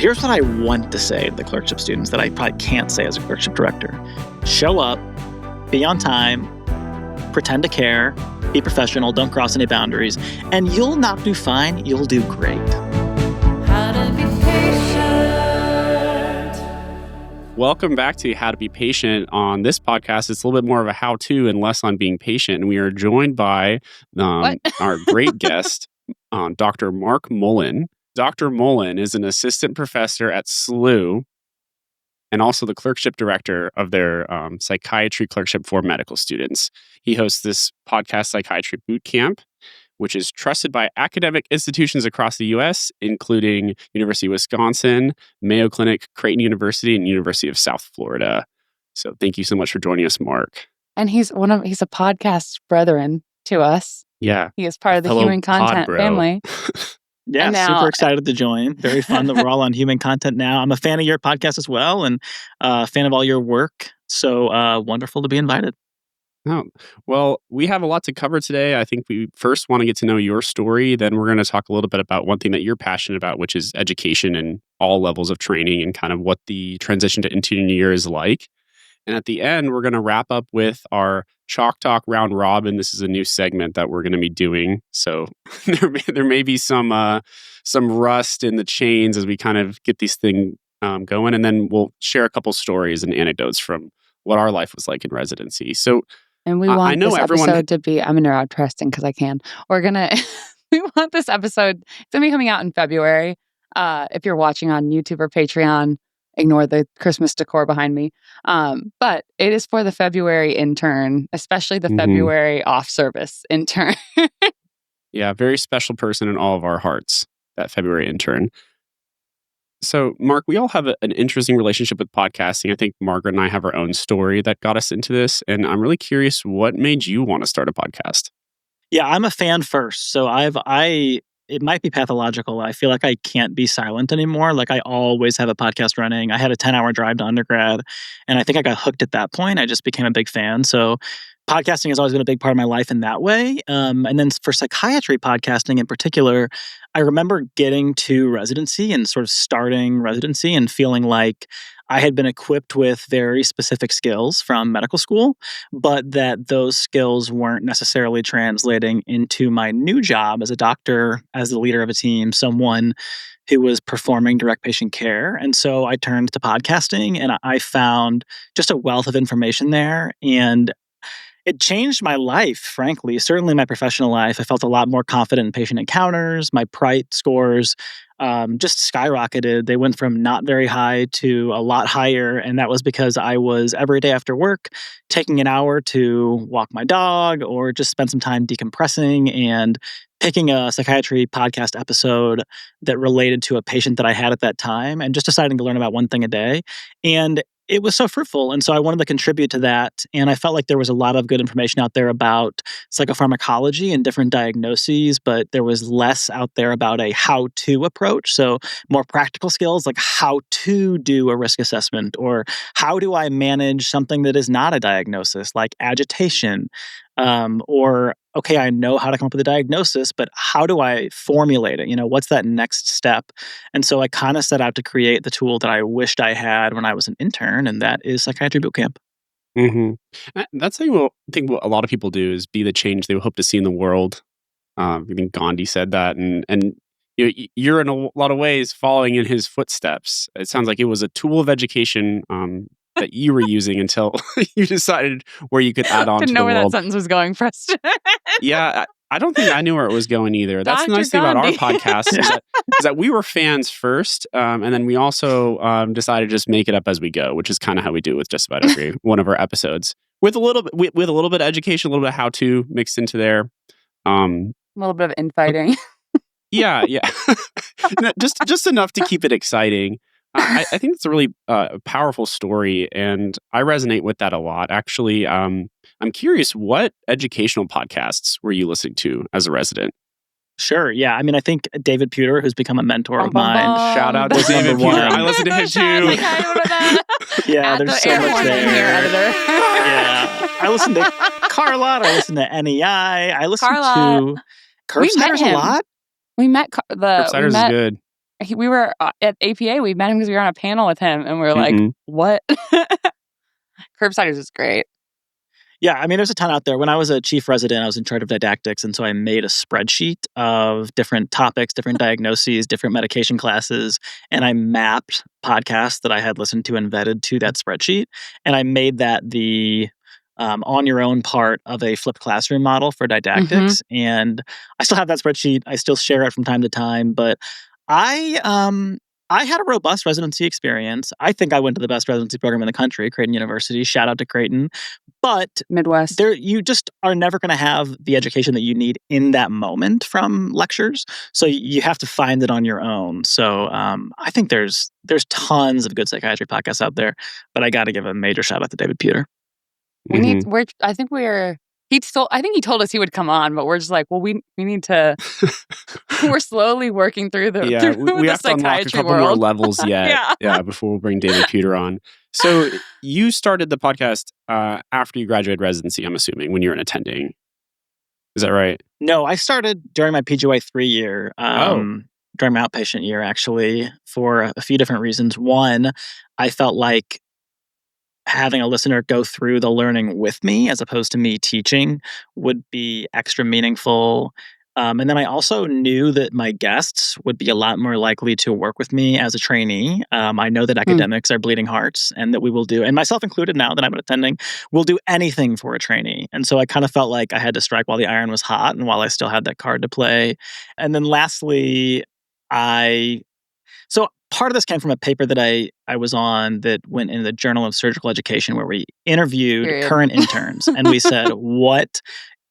Here's what I want to say to the clerkship students that I probably can't say as a clerkship director. Show up, be on time, pretend to care, be professional, don't cross any boundaries, and you'll not do fine, you'll do great. How to be patient. Welcome back to How to Be Patient. On this podcast, it's a little bit more of a how-to and less on being patient. And we are joined by our great guest, Dr. Mark Mullen. Dr. Mullen is an assistant professor at SLU and also the clerkship director of their psychiatry clerkship for medical students. He hosts this podcast, Psychiatry Bootcamp, which is trusted by academic institutions across the U.S., including University of Wisconsin, Mayo Clinic, Creighton University, and University of South Florida. So thank you so much for joining us, Mark. And he's a podcast brethren to us. Yeah. He is part of the human content family. Yeah, super excited to join. Very fun that we're all on human content now. I'm a fan of your podcast as well and a fan of all your work. So wonderful to be invited. Oh, well, we have a lot to cover today. I think we first want to get to know your story. Then we're going to talk a little bit about one thing that you're passionate about, which is education and all levels of training and kind of what the transition to intern year is like. And at the end, we're going to wrap up with our Chalk Talk Round Robin. This is a new segment that we're going to be doing. So there may be some rust in the chains as we kind of get these things going. And then we'll share a couple stories and anecdotes from what our life was like in residency. So, and we want this episode to be, I'm interesting because I can. We want this episode, it's going to be coming out in February. If you're watching on YouTube or Patreon, ignore the Christmas decor behind me. But it is for the February intern, especially the February off-service intern. Yeah, very special person in all of our hearts, that February intern. So, Mark, we all have an interesting relationship with podcasting. I think Margaret and I have our own story that got us into this. And I'm really curious, what made you want to start a podcast? Yeah, I'm a fan first. So it might be pathological. I feel like I can't be silent anymore. Like I always have a podcast running. I had a 10-hour drive to undergrad, and I think I got hooked at that point. I just became a big fan. So podcasting has always been a big part of my life in that way. And then for psychiatry podcasting in particular, I remember getting to residency and sort of starting residency and feeling like I had been equipped with very specific skills from medical school, but that those skills weren't necessarily translating into my new job as a doctor, as the leader of a team, someone who was performing direct patient care. And so I turned to podcasting and I found just a wealth of information there. And it changed my life, frankly, certainly my professional life. I felt a lot more confident in patient encounters. My PRITE scores just skyrocketed. They went from not very high to a lot higher. And that was because I was every day after work taking an hour to walk my dog or just spend some time decompressing and picking a psychiatry podcast episode that related to a patient that I had at that time and just deciding to learn about one thing a day. And it was so fruitful. And so I wanted to contribute to that. And I felt like there was a lot of good information out there about psychopharmacology and different diagnoses, but there was less out there about a how-to approach. So more practical skills like how to do a risk assessment or how do I manage something that is not a diagnosis like agitation or okay, I know how to come up with a diagnosis, but how do I formulate it? What's that next step? And so I kind of set out to create the tool that I wished I had when I was an intern, and that is Psychiatry Bootcamp. Mm-hmm. That's I think what a lot of people do is be the change they hope to see in the world. I think Gandhi said that, and you're in a lot of ways following in his footsteps. It sounds like it was a tool of education that you were using until you decided where you could add on to the world. Didn't know where that sentence was going, Preston. Yeah, I don't think I knew where it was going either. That's the nice thing about our podcast is that we were fans first, and then we also decided to just make it up as we go, which is kind of how we do with just about every one of our episodes. With a little bit, with a little bit of education, a little bit of how-to mixed into there. A little bit of infighting. Yeah. No, just enough to keep it exciting. I think it's a really powerful story, and I resonate with that a lot. Actually, I'm curious, what educational podcasts were you listening to as a resident? Sure. Yeah. I mean, I think David Pewter, who's become a mentor of mine. Shout out to David Pewter. I listen to him too. Yeah, there's so much there. Yeah. I listen to Carlot. I listen to NEI. I listen to Curbsiders a lot. We met Curbsiders is good. we were at APA. We met him because we were on a panel with him, and we were like, "What?" Curbsiders is great. Yeah, I mean, there's a ton out there. When I was a chief resident, I was in charge of didactics, and so I made a spreadsheet of different topics, different diagnoses, different medication classes, and I mapped podcasts that I had listened to and vetted to that spreadsheet, and I made that the on your own part of a flipped classroom model for didactics. And I still have that spreadsheet. I still share it from time to time, but I had a robust residency experience. I think I went to the best residency program in the country, Creighton University. Shout out to Creighton. But Midwest. you just are never going to have the education that you need in that moment from lectures. So you have to find it on your own. So I think there's tons of good psychiatry podcasts out there, but I got to give a major shout out to David Pewter. I think he told us he would come on, but we're just like, well, we need to. We're slowly working through the we have to unlock a couple more levels yet. Before we bring David Pewter on. So you started the podcast after you graduated residency, I'm assuming, when you were attending. Is that right? No, I started during my PGY3 year. During my outpatient year, actually, for a few different reasons. One, I felt like having a listener go through the learning with me as opposed to me teaching would be extra meaningful. And then I also knew that my guests would be a lot more likely to work with me as a trainee. I know that academics are bleeding hearts and that we will do, and myself included now that I'm attending, will do anything for a trainee. And so I kind of felt like I had to strike while the iron was hot and while I still had that card to play. And then lastly, so part of this came from a paper that I was on that went in the Journal of Surgical Education, where we interviewed current interns and we said, what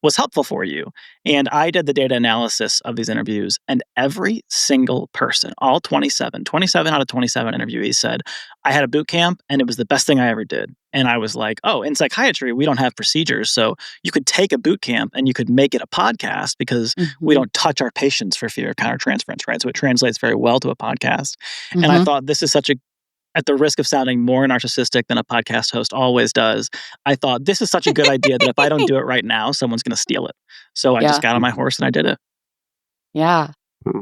was helpful for you? And I did the data analysis of these interviews, and every single person, all 27 out of 27 interviewees said, I had a boot camp and it was the best thing I ever did. And I was like, oh, in psychiatry, we don't have procedures. So you could take a boot camp and you could make it a podcast because we don't touch our patients for fear of countertransference, right? So it translates very well to a podcast. And I thought this is at the risk of sounding more narcissistic than a podcast host always does, I thought this is such a good idea that if I don't do it right now, someone's going to steal it. So I just got on my horse and I did it. Yeah.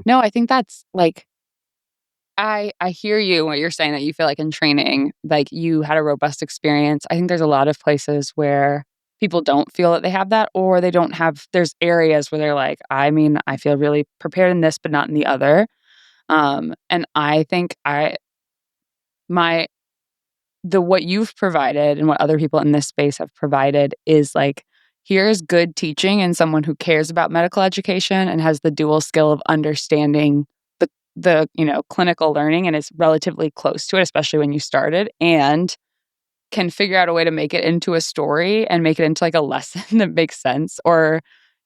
No, I think that's like, I hear you what you're saying, that you feel like in training, like you had a robust experience. I think there's a lot of places where people don't feel that they have that, or they don't have, there's areas where they're like, I mean, I feel really prepared in this, but not in the other. And I think what you've provided and what other people in this space have provided is like, here's good teaching and someone who cares about medical education and has the dual skill of understanding the clinical learning and is relatively close to it, especially when you started, and can figure out a way to make it into a story and make it into like a lesson that makes sense, or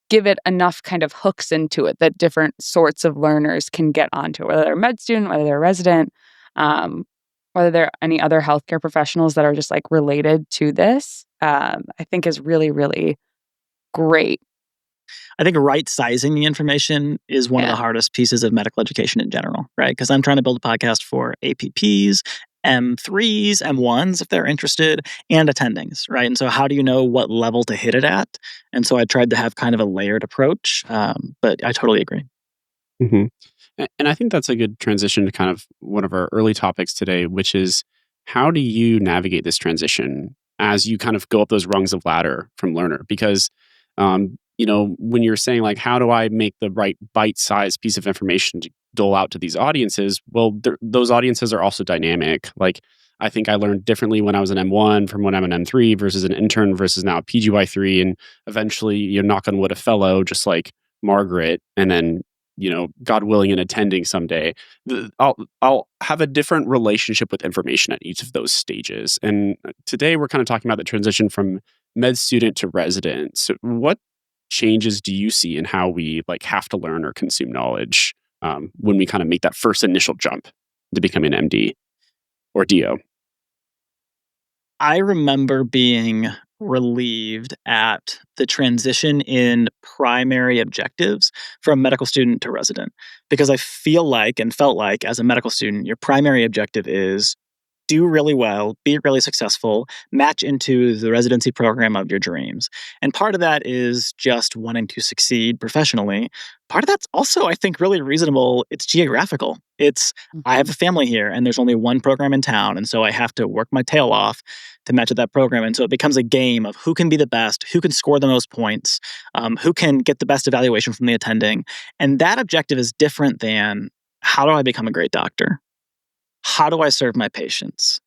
give it enough kind of hooks into it that different sorts of learners can get onto it, whether they're a med student, whether they're a resident, whether there are any other healthcare professionals that are just like related to this, I think is really, really great. I think right sizing the information is one of the hardest pieces of medical education in general, right? Because I'm trying to build a podcast for APPs, M3s, M1s, if they're interested, and attendings, right? And so how do you know what level to hit it at? And so I tried to have kind of a layered approach, but I totally agree. And I think that's a good transition to kind of one of our early topics today, which is how do you navigate this transition as you kind of go up those rungs of ladder from learner? Because, when you're saying like, how do I make the right bite-sized piece of information to dole out to these audiences? Well, those audiences are also dynamic. Like, I think I learned differently when I was an M1 from when I'm an M3 versus an intern versus now a PGY3. And eventually, knock on wood, a fellow, just like Margaret, and then God willing, and attending someday, I'll have a different relationship with information at each of those stages. And today we're kind of talking about the transition from med student to resident. So what changes do you see in how we like have to learn or consume knowledge when we kind of make that first initial jump to becoming an MD or DO? I remember being relieved at the transition in primary objectives from medical student to resident, because I feel like and felt like as a medical student, your primary objective is do really well, be really successful, match into the residency program of your dreams. And part of that is just wanting to succeed professionally. Part of that's also, I think, really reasonable. It's geographical. I have a family here and there's only one program in town. And so I have to work my tail off to match with that program. And so it becomes a game of who can be the best, who can score the most points, who can get the best evaluation from the attending. And that objective is different than how do I become a great doctor? How do I serve my patients?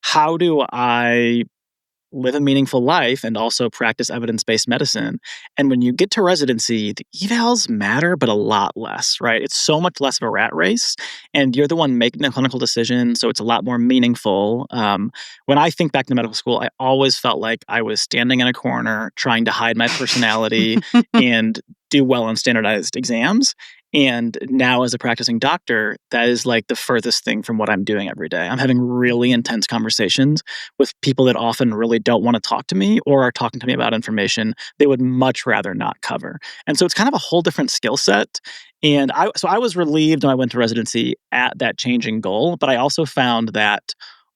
How do I live a meaningful life and also practice evidence-based medicine? And when you get to residency, the evals matter, but a lot less, right? It's so much less of a rat race, and you're the one making the clinical decision, so it's a lot more meaningful. When I think back to medical school, I always felt like I was standing in a corner trying to hide my personality and do well on standardized exams. And now as a practicing doctor, that is like the furthest thing from what I'm doing every day. I'm having really intense conversations with people that often really don't want to talk to me or are talking to me about information they would much rather not cover. And so it's kind of a whole different skill set. And I was relieved when I went to residency at that changing goal, but I also found that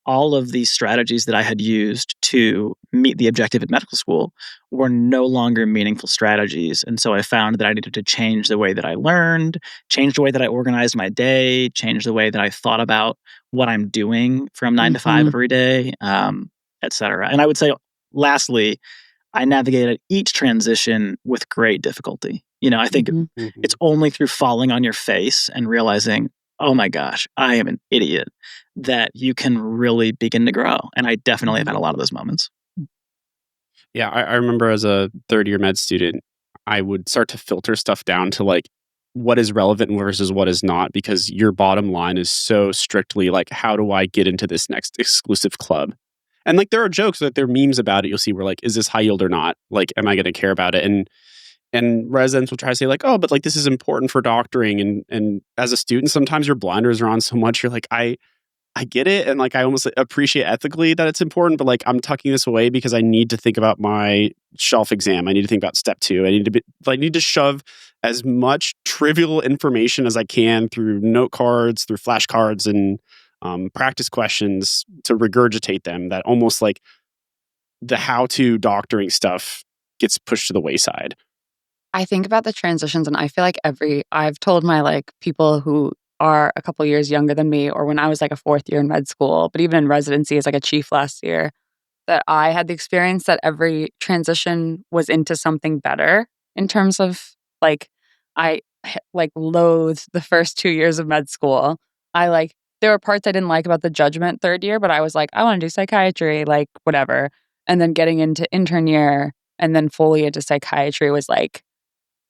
all of these strategies that I had used to meet the objective at medical school were no longer meaningful strategies. And so I found that I needed to change the way that I learned, change the way that I organized my day, change the way that I thought about what I'm doing from 9 to 5 every day, et cetera. And I would say, lastly, I navigated each transition with great difficulty. I think it's only through falling on your face and realizing, oh my gosh, I am an idiot, that you can really begin to grow. And I definitely have had a lot of those moments. Yeah, I remember as a third-year med student, I would start to filter stuff down to like what is relevant versus what is not, because your bottom line is so strictly like, how do I get into this next exclusive club? And like there are jokes, that there are memes about it. You'll see where like, is this high yield or not? Like, am I going to care about it? And residents will try to say like, oh, but like this is important for doctoring. And as a student, sometimes your blinders are on so much. You're like, I get it. And like, I almost appreciate ethically that it's important, but like, I'm tucking this away because I need to think about my shelf exam. I need to think about step 2. I need to shove as much trivial information as I can through note cards, through flashcards and practice questions to regurgitate them, that almost like the how-to doctoring stuff gets pushed to the wayside. I think about the transitions and I feel like I've told my like people who are a couple years younger than me, or when I was like a 4th year in med school, but even in residency as like a chief last year, that I had the experience that every transition was into something better in terms of like, I like loathed the first 2 years of med school. There were parts I didn't like about the judgment 3rd year, but I was like, I want to do psychiatry, like whatever. And then getting into intern year and then fully into psychiatry was like,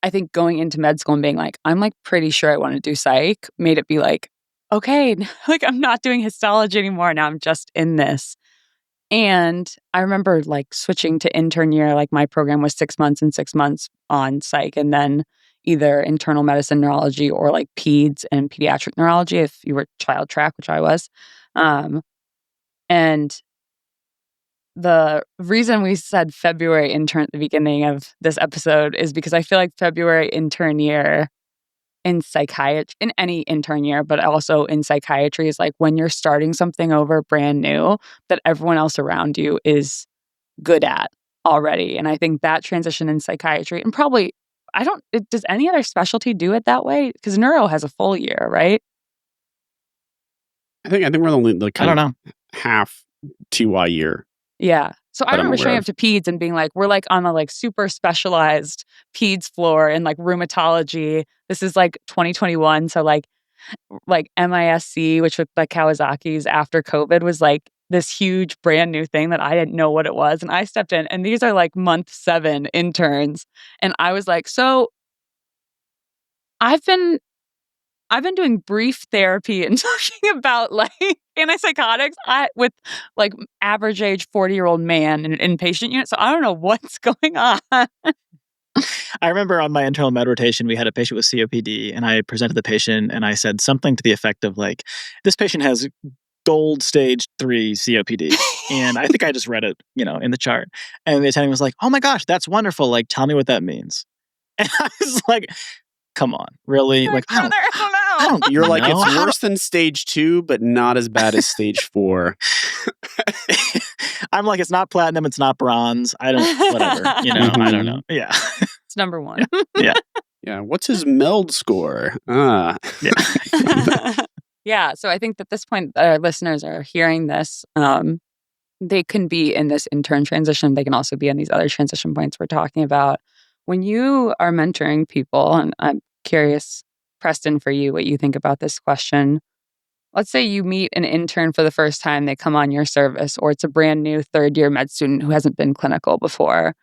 I think going into med school and being like, I'm like pretty sure I want to do psych, made it be like, okay, like I'm not doing histology anymore. Now I'm just in this. And I remember like switching to intern year, like my program was 6 months and 6 months on psych, and then either internal medicine neurology or like peds and pediatric neurology if you were child track, which I was. And the reason we said February intern at the beginning of this episode is because I feel like February intern year in psychiatry, in any intern year, but also in psychiatry, is like when you're starting something over brand new that everyone else around you is good at already. And I think that transition in psychiatry, and probably, does any other specialty do it that way? Because neuro has a full year, right? I think we're only like I don't know, half TY year. Yeah. So I remember showing up to peds and being like, we're like on a like super specialized peds floor in like rheumatology. This is like 2021. So like MISC, which was like Kawasaki's after COVID, was like this huge brand new thing that I didn't know what it was. And I stepped in and these are like month 7 interns. And I was like, so I've been doing brief therapy and talking about like antipsychotics with like average age 40-year-old man in an inpatient unit. So I don't know what's going on. I remember on my internal med rotation, we had a patient with COPD, and I presented the patient and I said something to the effect of like, this patient has gold stage 3 COPD. And I think I just read it, in the chart. And the attending was like, oh my gosh, that's wonderful. Like, tell me what that means. And I was like, come on, really? Like, I don't don't You're like, know. it's worse than stage 2, but not as bad as stage 4. I'm like, it's not platinum, it's not bronze. I don't, whatever. I don't know. Yeah. It's number 1. Yeah. Yeah. What's his meld score? Yeah. Yeah. So I think at this point, our listeners are hearing this. They can be in this intern transition. They can also be in these other transition points we're talking about. When you are mentoring people, and I'm curious, Preston, for you, what you think about this question. Let's say you meet an intern for the first time, they come on your service, or it's a brand new third-year med student who hasn't been clinical before.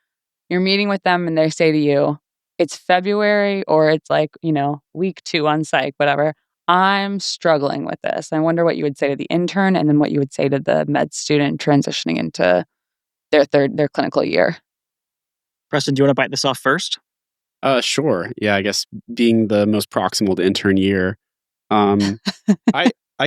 You're meeting with them and they say to you, it's February or it's like, week 2 on psych, whatever. I'm struggling with this. I wonder what you would say to the intern and then what you would say to the med student transitioning into their clinical year. Preston, do you want to bite this off first? Sure. Yeah, I guess being the most proximal to intern year. I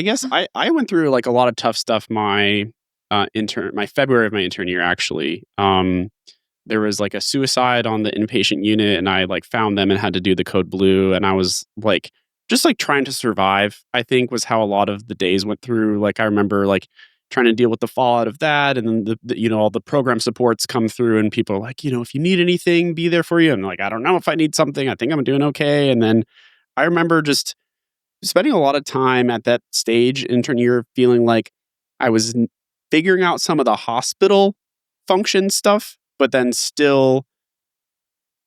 guess I went through like a lot of tough stuff my February of my intern year actually. There was like a suicide on the inpatient unit and I like found them and had to do the code blue and I was like just like trying to survive, I think was how a lot of the days went through. Like I remember like trying to deal with the fallout of that and then the all the program supports come through and people are like, if you need anything, be there for you. And like, I don't know if I need something. I think I'm doing okay. And then I remember just spending a lot of time at that stage intern year feeling like I was figuring out some of the hospital function stuff, but then still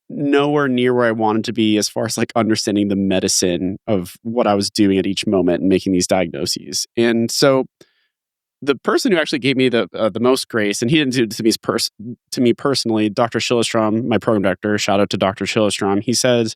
nowhere near where I wanted to be as far as like understanding the medicine of what I was doing at each moment and making these diagnoses. And so the person who actually gave me the most grace, and he didn't do it to me personally, Dr. Schillestrom, my program director, shout out to Dr. Schillestrom. He says,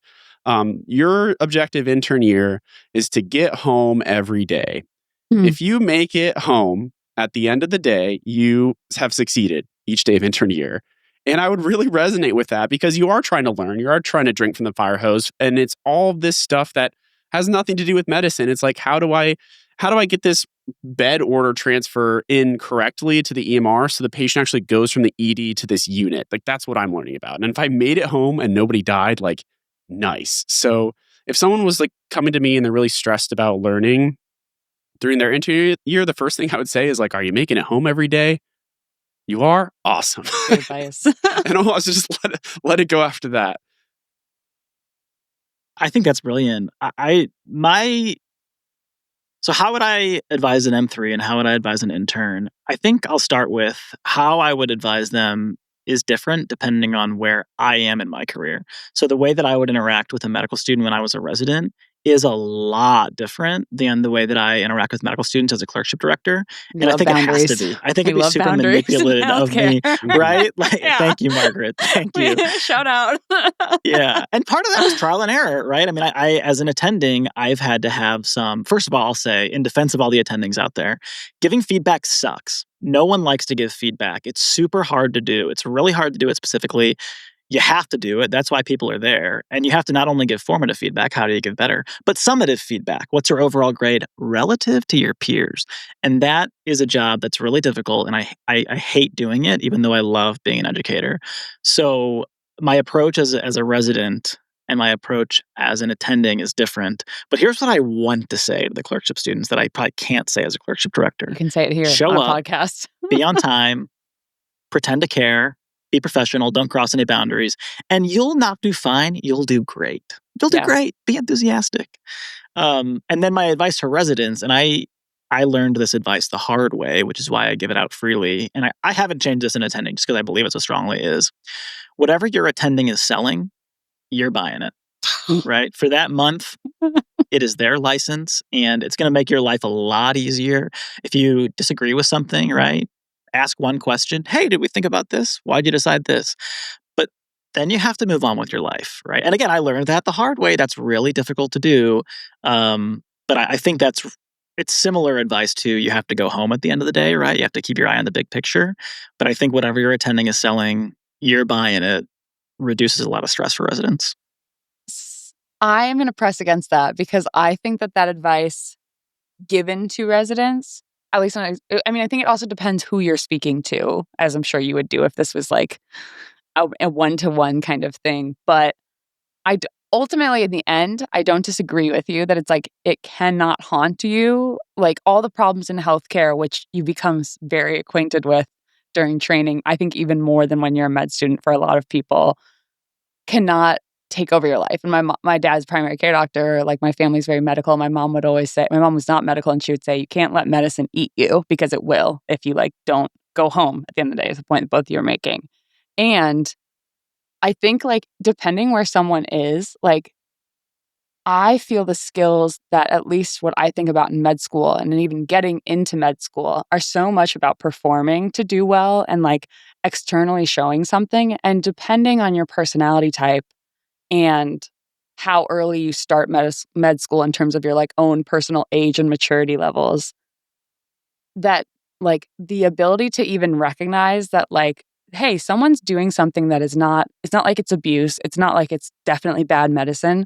your objective intern year is to get home every day. Mm-hmm. If you make it home at the end of the day, you have succeeded each day of intern year. And I would really resonate with that because you are trying to learn, you are trying to drink from the fire hose, and it's all this stuff that has nothing to do with medicine. It's like, how do I get this bed order transfer in correctly to the EMR so the patient actually goes from the ED to this unit? Like, that's what I'm learning about. And if I made it home and nobody died, like, nice. So if someone was like coming to me and they're really stressed about learning during their intern year, the first thing I would say is like, are you making it home every day? You are? Awesome. Good advice. And almost just let it go after that. I think that's brilliant. So how would I advise an M3 and how would I advise an intern? I think I'll start with how I would advise them is different depending on where I am in my career. So the way that I would interact with a medical student when I was a resident is a lot different than the way that I interact with medical students as a clerkship director. And I think boundaries. It has to be. I think it'd be super manipulative of me, right? Like, yeah. Thank you, Margaret. Thank you. Shout out. Yeah. And part of that was trial and error, right? I mean, I as an attending, I've had to have some, first of all, I'll say, in defense of all the attendings out there, giving feedback sucks. No one likes to give feedback. It's super hard to do. It's really hard to do it specifically. You have to do it. That's why people are there. And you have to not only give formative feedback, how do you give better, but summative feedback. What's your overall grade relative to your peers? And that is a job that's really difficult. And I hate doing it, even though I love being an educator. So my approach as a resident and my approach as an attending is different. But here's what I want to say to the clerkship students that I probably can't say as a clerkship director. You can say it here Show on up, a podcast. be on time, pretend to care, be professional, don't cross any boundaries, and you'll not do fine, you'll do great. You'll do great. Be enthusiastic. And then my advice to residents, and I learned this advice the hard way, which is why I give it out freely, and I haven't changed this in attending just because I believe it so strongly, is whatever your attending is selling, you're buying it, right? For that month, it is their license, and it's going to make your life a lot easier. If you disagree with something, right? Ask one question. Hey, did we think about this? Why'd you decide this? But then you have to move on with your life, right? And again, I learned that the hard way. That's really difficult to do. But I think it's similar advice to you have to go home at the end of the day, right? You have to keep your eye on the big picture. But I think whatever your attending is selling, you're buying it, reduces a lot of stress for residents. I am going to press against that because I think that advice given to residents, at least I think it also depends who you're speaking to, as I'm sure you would do if this was like a one-to-one kind of thing. But ultimately, in the end, I don't disagree with you that it's like it cannot haunt you. Like all the problems in healthcare, which you become very acquainted with during training, I think even more than when you're a med student for a lot of people, cannot take over your life. And my dad's primary care doctor, like my family's very medical. My mom would always say, my mom was not medical, and she would say, you can't let medicine eat you because it will if you like don't go home at the end of the day, is the point that both of you are making. And I think like depending where someone is, like I feel the skills that at least what I think about in med school and then even getting into med school are so much about performing to do well and like externally showing something. And depending on your personality type and how early you start med school in terms of your like own personal age and maturity levels, that like the ability to even recognize that like, hey, someone's doing something that is not, it's not like it's abuse. It's not like it's definitely bad medicine,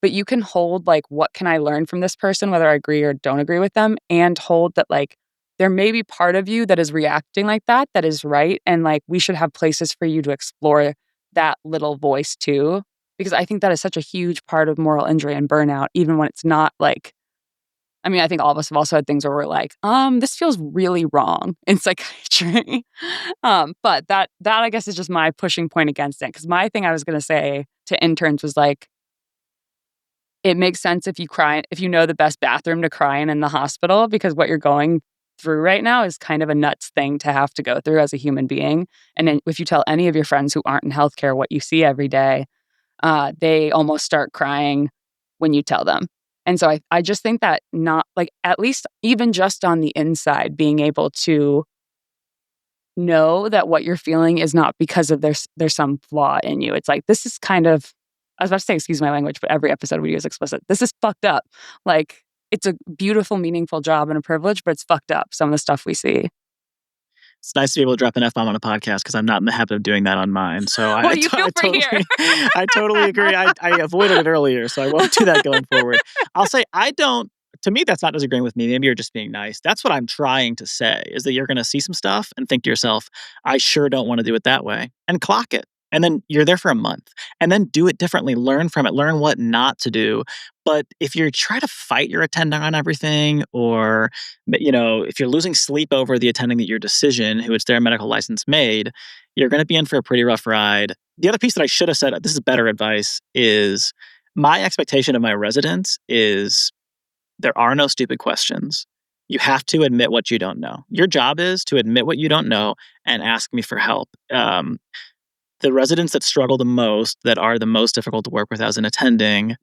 but you can hold like, what can I learn from this person, whether I agree or don't agree with them, and hold that like, there may be part of you that is reacting like that is right. And like, we should have places for you to explore that little voice too. Because I think that is such a huge part of moral injury and burnout, even when it's not like, I mean, I think all of us have also had things where we're like, this feels really wrong in psychiatry. But that I guess is just my pushing point against it. Because my thing I was going to say to interns was like, it makes sense if you cry, if you know the best bathroom to cry in the hospital, because what you're going through right now is kind of a nuts thing to have to go through as a human being. And then if you tell any of your friends who aren't in healthcare what you see every day, they almost start crying when you tell them. And so I just think that not like, at least even just on the inside, being able to know that what you're feeling is not because of there's some flaw in you. It's like, this is kind of, I was about to say, excuse my language, but every episode we use explicit. This is fucked up. Like, it's a beautiful, meaningful job and a privilege, but it's fucked up, some of the stuff we see. It's nice to be able to drop an F-bomb on a podcast because I'm not in the habit of doing that on mine. So well, you feel free here. I totally agree. I avoided it earlier, so I won't do that going forward. I'll say to me, that's not disagreeing with me. Maybe you're just being nice. That's what I'm trying to say, is that you're going to see some stuff and think to yourself, I sure don't want to do it that way, and clock it. And then you're there for a month and then do it differently, learn from it, learn what not to do. But if you try to fight your attending on everything, or, if you're losing sleep over the attending that your decision, who it's their medical license made, you're going to be in for a pretty rough ride. The other piece that I should have said, this is better advice, is my expectation of my residents is there are no stupid questions. You have to admit what you don't know. Your job is to admit what you don't know and ask me for help. The residents that struggle the most, that are the most difficult to work with as an attending,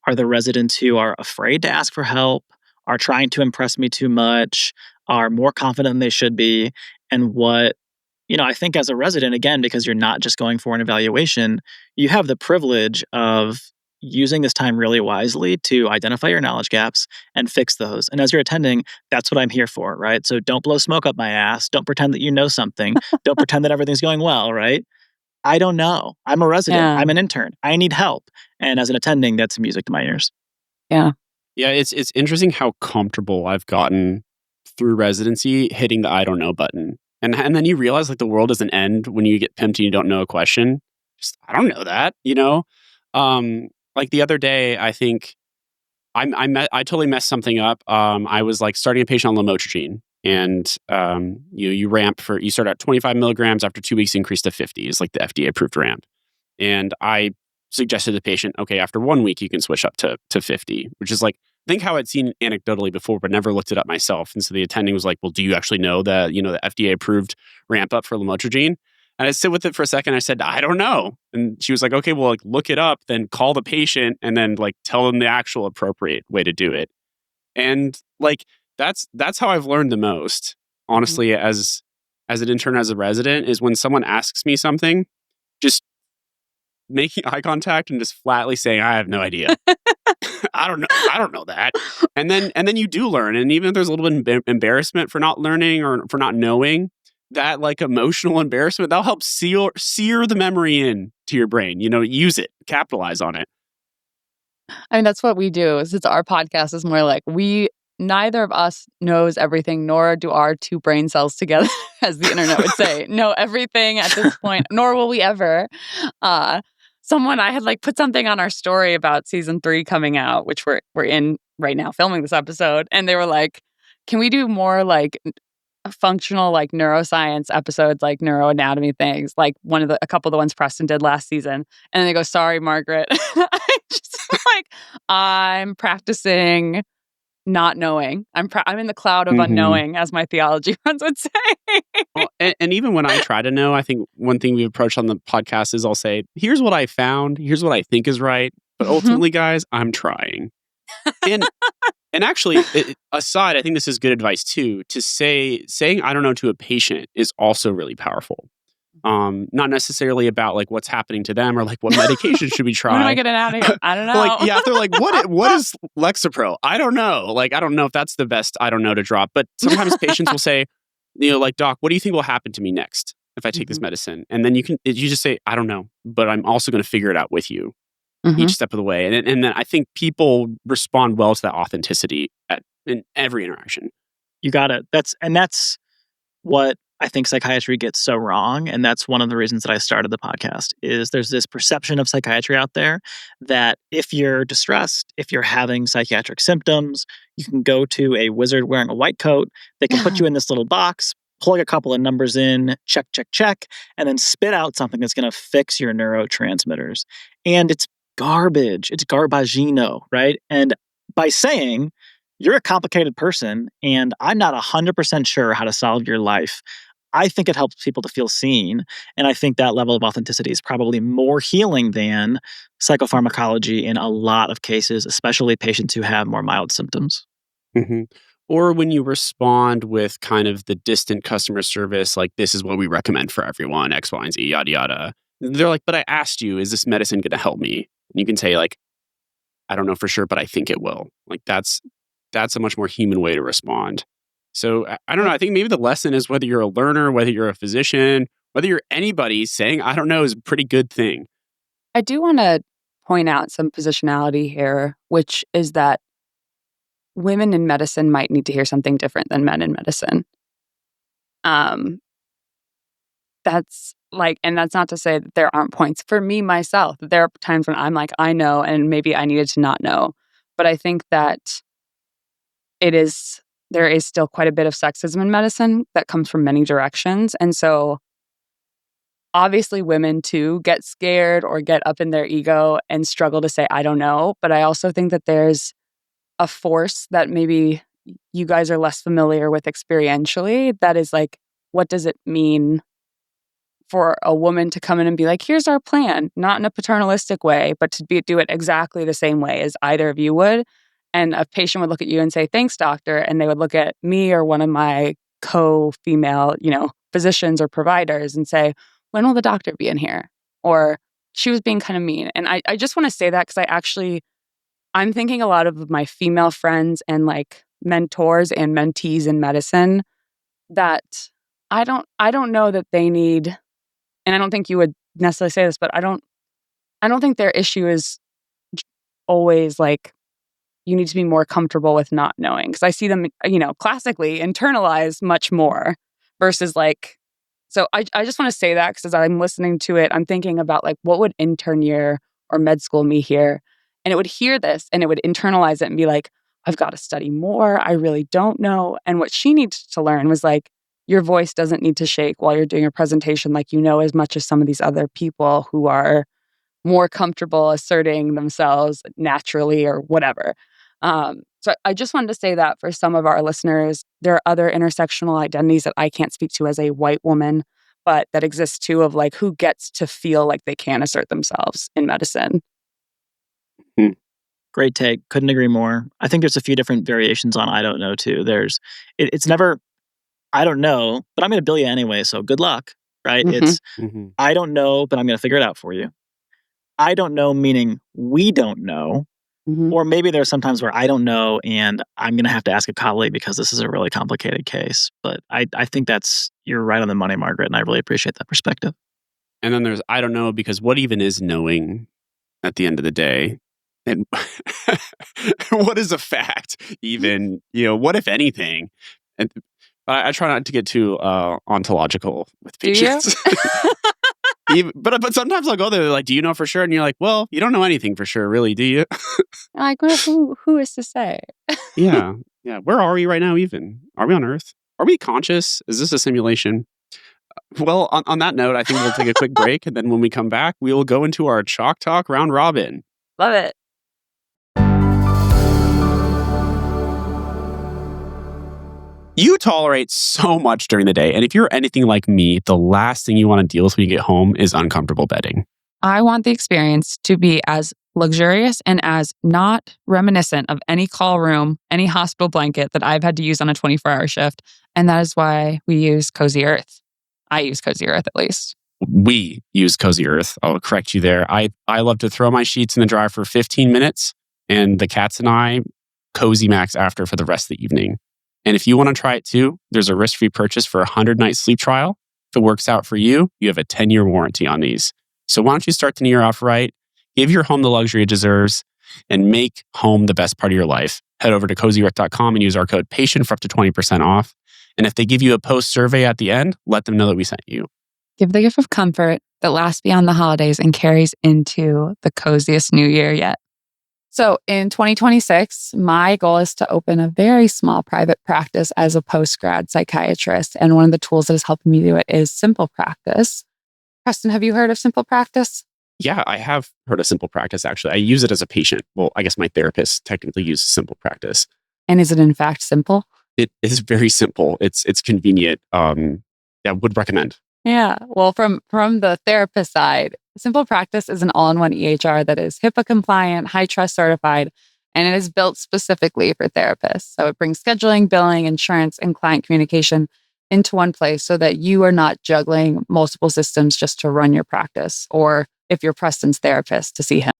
are the residents who are afraid to ask for help, are trying to impress me too much, are more confident than they should be. And what, I think as a resident, again, because you're not just going for an evaluation, you have the privilege of using this time really wisely to identify your knowledge gaps and fix those. And as you're attending, that's what I'm here for, right? So don't blow smoke up my ass. Don't pretend that you know something. Don't pretend that everything's going well, right? I don't know. I'm a resident. Yeah. I'm an intern. I need help. And as an attending, that's music to my ears. Yeah. Yeah, it's interesting how comfortable I've gotten through residency hitting the I don't know button. And then you realize like the world doesn't end when you get pimped and you don't know a question. Just, I don't know that, Like the other day, I think I totally messed something up. I was like starting a patient on lamotrigine. And you start at 25 milligrams, after 2 weeks increase to 50 is like the FDA approved ramp. And I suggested to the patient, okay, after 1 week you can switch up to 50, which is like, think how I'd seen anecdotally before, but never looked it up myself. And so the attending was like, well, do you actually know that, the FDA approved ramp up for lamotrigine? And I sit with it for a second. I said, I don't know. And she was like, okay, well, like look it up, then call the patient and then like tell them the actual appropriate way to do it. And like, that's how I've learned the most, honestly, as an intern, as a resident, is when someone asks me something, just making eye contact and just flatly saying, I have no idea. I don't know that. And then you do learn. And even if there's a little bit of embarrassment for not learning or for not knowing, that like emotional embarrassment, that'll help sear the memory in to your brain. Use it, capitalize on it. I mean, that's what we do. Since our podcast is more like neither of us knows everything, nor do our two brain cells together, as the internet would say, know everything at this point, nor will we ever. I had like put something on our story about season 3 coming out, which we're in right now filming this episode. And they were like, can we do more like functional like neuroscience episodes, like neuroanatomy things, like a couple of the ones Preston did last season. And then they go, sorry, Margaret. I just like, I'm practicing not knowing. I'm in the cloud of unknowing, as my theology friends would say. Well, and even when I try to know, I think one thing we've approached on the podcast is I'll say, here's what I found, here's what I think is right. But ultimately, guys, I'm trying. And actually, aside, I think this is good advice too, to saying I don't know to a patient is also really powerful. Not necessarily about like what's happening to them or like what medication should we try. When am I getting out of here? I don't know. Like, yeah, they're like, what is Lexapro? I don't know. Like, I don't know if that's the best I don't know to drop. But sometimes patients will say, like, doc, what do you think will happen to me next if I take this medicine? And then you just say, I don't know, but I'm also going to figure it out with you each step of the way. And then I think people respond well to that authenticity in every interaction. You got it. That's what I think psychiatry gets so wrong. And that's one of the reasons that I started the podcast is there's this perception of psychiatry out there that if you're distressed, if you're having psychiatric symptoms, you can go to a wizard wearing a white coat. They can put you in this little box, plug a couple of numbers in, check, and then spit out something that's going to fix your neurotransmitters. And it's garbage. It's garbagino, right? And by saying, you're a complicated person and I'm not 100% sure how to solve your life, I think it helps people to feel seen. And I think that level of authenticity is probably more healing than psychopharmacology in a lot of cases, especially patients who have more mild symptoms. Or when you respond with kind of the distant customer service, like, this is what we recommend for everyone, X, Y, and Z, yada, yada. They're like, but I asked you, is this medicine going to help me? And you can say, like, I don't know for sure, but I think it will. Like, that's a much more human way to respond. So I don't know. I think maybe the lesson is whether you're a learner, whether you're a physician, whether you're anybody, saying I don't know is a pretty good thing. I do want to point out some positionality here, which is that women in medicine might need to hear something different than men in medicine. That's like, and that's not to say that there aren't points for me, myself. There are times when I'm like, I know, and maybe I needed to not know. But I think that there is still quite a bit of sexism in medicine that comes from many directions. And so obviously women too get scared or get up in their ego and struggle to say, I don't know. But I also think that there's a force that maybe you guys are less familiar with experientially. That is like, what does it mean for a woman to come in and be like, here's our plan, not in a paternalistic way, but to do it exactly the same way as either of you would. And a patient would look at you and say, thanks, doctor. And they would look at me or one of my co-female, physicians or providers and say, when will the doctor be in here? Or she was being kind of mean. And I just want to say that because I'm thinking a lot of my female friends and like mentors and mentees in medicine that I don't know that they need, and I don't think you would necessarily say this, but I don't think their issue is always like, you need to be more comfortable with not knowing. Because I see them, classically internalize much more versus like, so I just want to say that because as I'm listening to it, I'm thinking about like, what would intern year or med school me hear? And it would hear this and it would internalize it and be like, I've got to study more. I really don't know. And what she needed to learn was like, your voice doesn't need to shake while you're doing a presentation like as much as some of these other people who are more comfortable asserting themselves naturally or whatever. So I just wanted to say that for some of our listeners, there are other intersectional identities that I can't speak to as a white woman, but that exist too, of like who gets to feel like they can assert themselves in medicine. Great take. Couldn't agree more. I think there's a few different variations on I don't know too. It's never, I don't know, but I'm going to bill you anyway, so good luck, right? It's, I don't know, but I'm going to figure it out for you. I don't know, meaning we don't know. Or maybe there's sometimes where I don't know and I'm going to have to ask a colleague because this is a really complicated case. But I think you're right on the money, Margaret, and I really appreciate that perspective. And then there's I don't know, because what even is knowing at the end of the day? And what is a fact even? What if anything? And I try not to get too ontological with patients. But sometimes I'll go there, they're like, do you know for sure? And you're like, well, you don't know anything for sure, really, do you? Like, well, who is to say? Yeah. Where are we right now even? Are we on Earth? Are we conscious? Is this a simulation? Well, on that note, I think we'll take a quick break. And then when we come back, we will go into our Chalk Talk round robin. Love it. You tolerate so much during the day. And if you're anything like me, the last thing you want to deal with when you get home is uncomfortable bedding. I want the experience to be as luxurious and as not reminiscent of any call room, any hospital blanket that I've had to use on a 24-hour shift. And that is why we use Cozy Earth. I use Cozy Earth at least. We use Cozy Earth. I'll correct you there. I love to throw my sheets in the dryer for 15 minutes and the cats and I cozy max after for the rest of the evening. And if you want to try it too, there's a risk-free purchase for a 100-night sleep trial. If it works out for you, you have a 10-year warranty on these. So why don't you start the new year off right? Give your home the luxury it deserves and make home the best part of your life. Head over to CozyEarth.com and use our code PATIENT for up to 20% off. And if they give you a post-survey at the end, let them know that we sent you. Give the gift of comfort that lasts beyond the holidays and carries into the coziest new year yet. So in 2026, my goal is to open a very small private practice as a post-grad psychiatrist. And one of the tools that is helping me do it is Simple Practice. Preston, have you heard of Simple Practice? Yeah, I have heard of Simple Practice, actually. I use it as a patient. Well, I guess my therapist technically uses Simple Practice. And is it in fact simple? It is very simple. It's convenient. Would recommend. Yeah. Well, from the therapist side, Simple Practice is an all-in-one EHR that is HIPAA compliant, high trust certified, and it is built specifically for therapists. So it brings scheduling, billing, insurance, and client communication into one place so that you are not juggling multiple systems just to run your practice, or if you're Preston's therapist, to see him.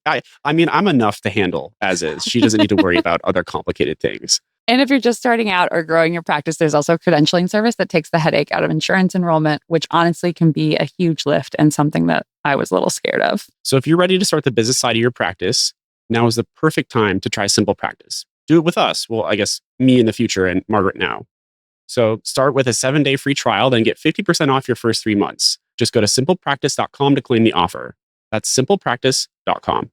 I mean, I'm enough to handle as is. She doesn't need to worry about other complicated things. And if you're just starting out or growing your practice, there's also a credentialing service that takes the headache out of insurance enrollment, which honestly can be a huge lift and something that I was a little scared of. So if you're ready to start the business side of your practice, now is the perfect time to try Simple Practice. Do it with us. Well, I guess me in the future and Margaret now. So start with a 7-day free trial, then get 50% off your first 3 months. Just go to simplepractice.com to claim the offer. That's simplepractice.com.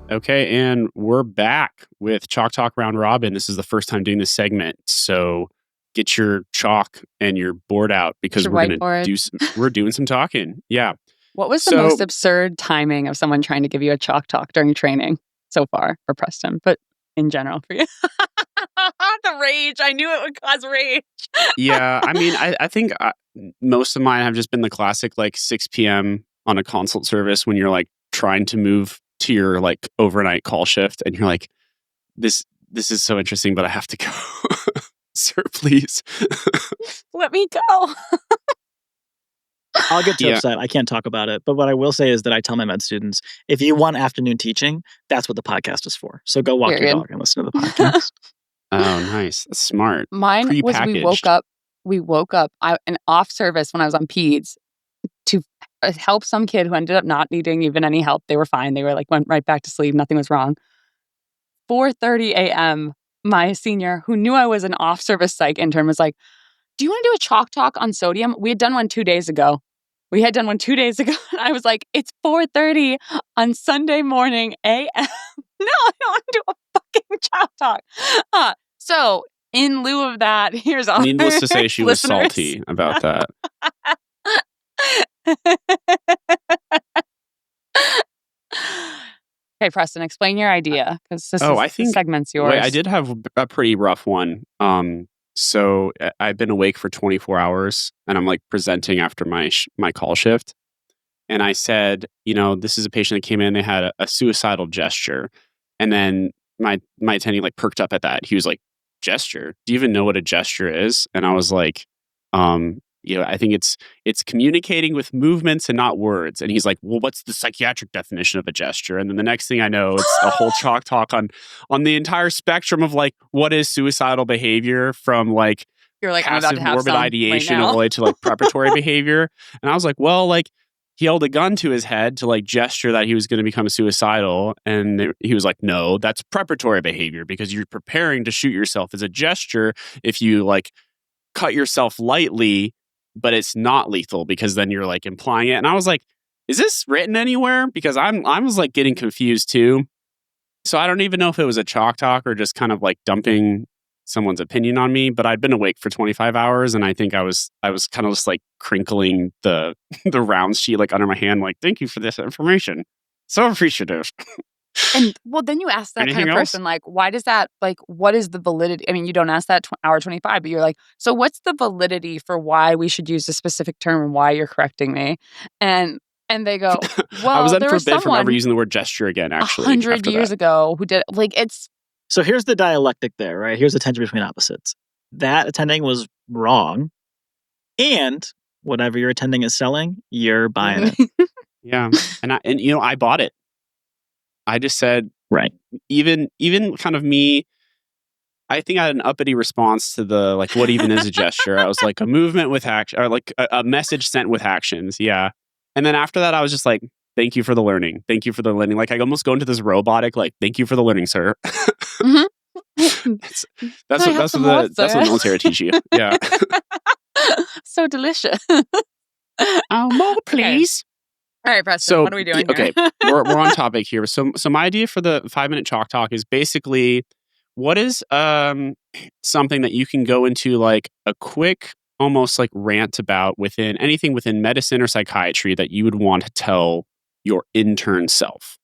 Okay, and we're back with Chalk Talk Round Robin. This is the first time doing this segment, so get your chalk and your board out because we're doing some talking. Yeah. What was the most absurd timing of someone trying to give you a chalk talk during training so far for Preston, but in general for you? The rage. I knew it would cause rage. Yeah, I mean, I think most of mine have just been the classic, like 6 p.m. on a consult service when you're like trying to move to your like overnight call shift and you're like, this is so interesting, but I have to go. Sir, please. Let me go. I'll get too upset. I can't talk about it. But what I will say is that I tell my med students, if you want afternoon teaching, that's what the podcast is for. So go walk your dog and listen to the podcast. Oh, nice. That's smart. Mine was we woke up an off service when I was on peds to help some kid who ended up not needing even any help. They were fine. They were like, went right back to sleep. Nothing was wrong. 4:30 a.m., my senior, who knew I was an off-service psych intern, was like, do you want to do a chalk talk on sodium? We had done one 2 days ago. And I was like, it's 4:30 on Sunday morning a.m. No, I don't want to do a fucking chalk talk. So in lieu of that, here's all. Needless to say, she was salty about that. Okay, Preston, explain your idea because this segment's yours. Wait, I did have a pretty rough one. So I've been awake for 24 hours and I'm like presenting after my call shift. And I said, this is a patient that came in, they had a suicidal gesture. And then my attending like perked up at that. He was like, gesture? Do you even know what a gesture is? And I was like, I think it's communicating with movements and not words. And he's like, well, what's the psychiatric definition of a gesture? And then the next thing I know, it's a whole chalk talk on the entire spectrum of like, what is suicidal behavior from like, you're like, passive morbid ideation all the way to like preparatory behavior. And I was like, well, like he held a gun to his head to like gesture that he was going to become suicidal. And he was like, no, that's preparatory behavior because you're preparing to shoot yourself as a gesture. If you like cut yourself lightly, but it's not lethal because then you're like implying it. And I was like, is this written anywhere? Because I was like getting confused too. So I don't even know if it was a chalk talk or just kind of like dumping someone's opinion on me, but I'd been awake for 25 hours and I think I was kind of just like crinkling the the rounds sheet like under my hand, like, thank you for this information. So appreciative. And well, then you ask that Anything kind of else? person, like, why does that, like, what is the validity? I mean, you don't ask that hour 25, but you're like, so what's the validity for why we should use a specific term and why you're correcting me? And they go, I was well, then there was forbid from ever someone using the word gesture again, actually. 100 after years that. ago who did like it's So here's the dialectic there, right? Here's the tension between opposites. That attending was wrong, and whatever your attending is selling, you're buying it. Yeah. And I bought it. I just said, Right. even kind of me, I think I had an uppity response to the, like, what even is a gesture? I was like, a movement with action, or like a message sent with actions. Yeah. And then after that, I was just like, thank you for the learning. Thank you for the learning. Like, I almost go into this robotic, like, thank you for the learning, sir. That's what the military teach you. Yeah. so delicious. Oh, more, please. All right, Preston, So, what are we doing okay, here? we're on topic here. So my idea for the 5-minute chalk talk is basically, what is something that you can go into like a quick, almost like rant about within anything within medicine or psychiatry that you would want to tell your intern self?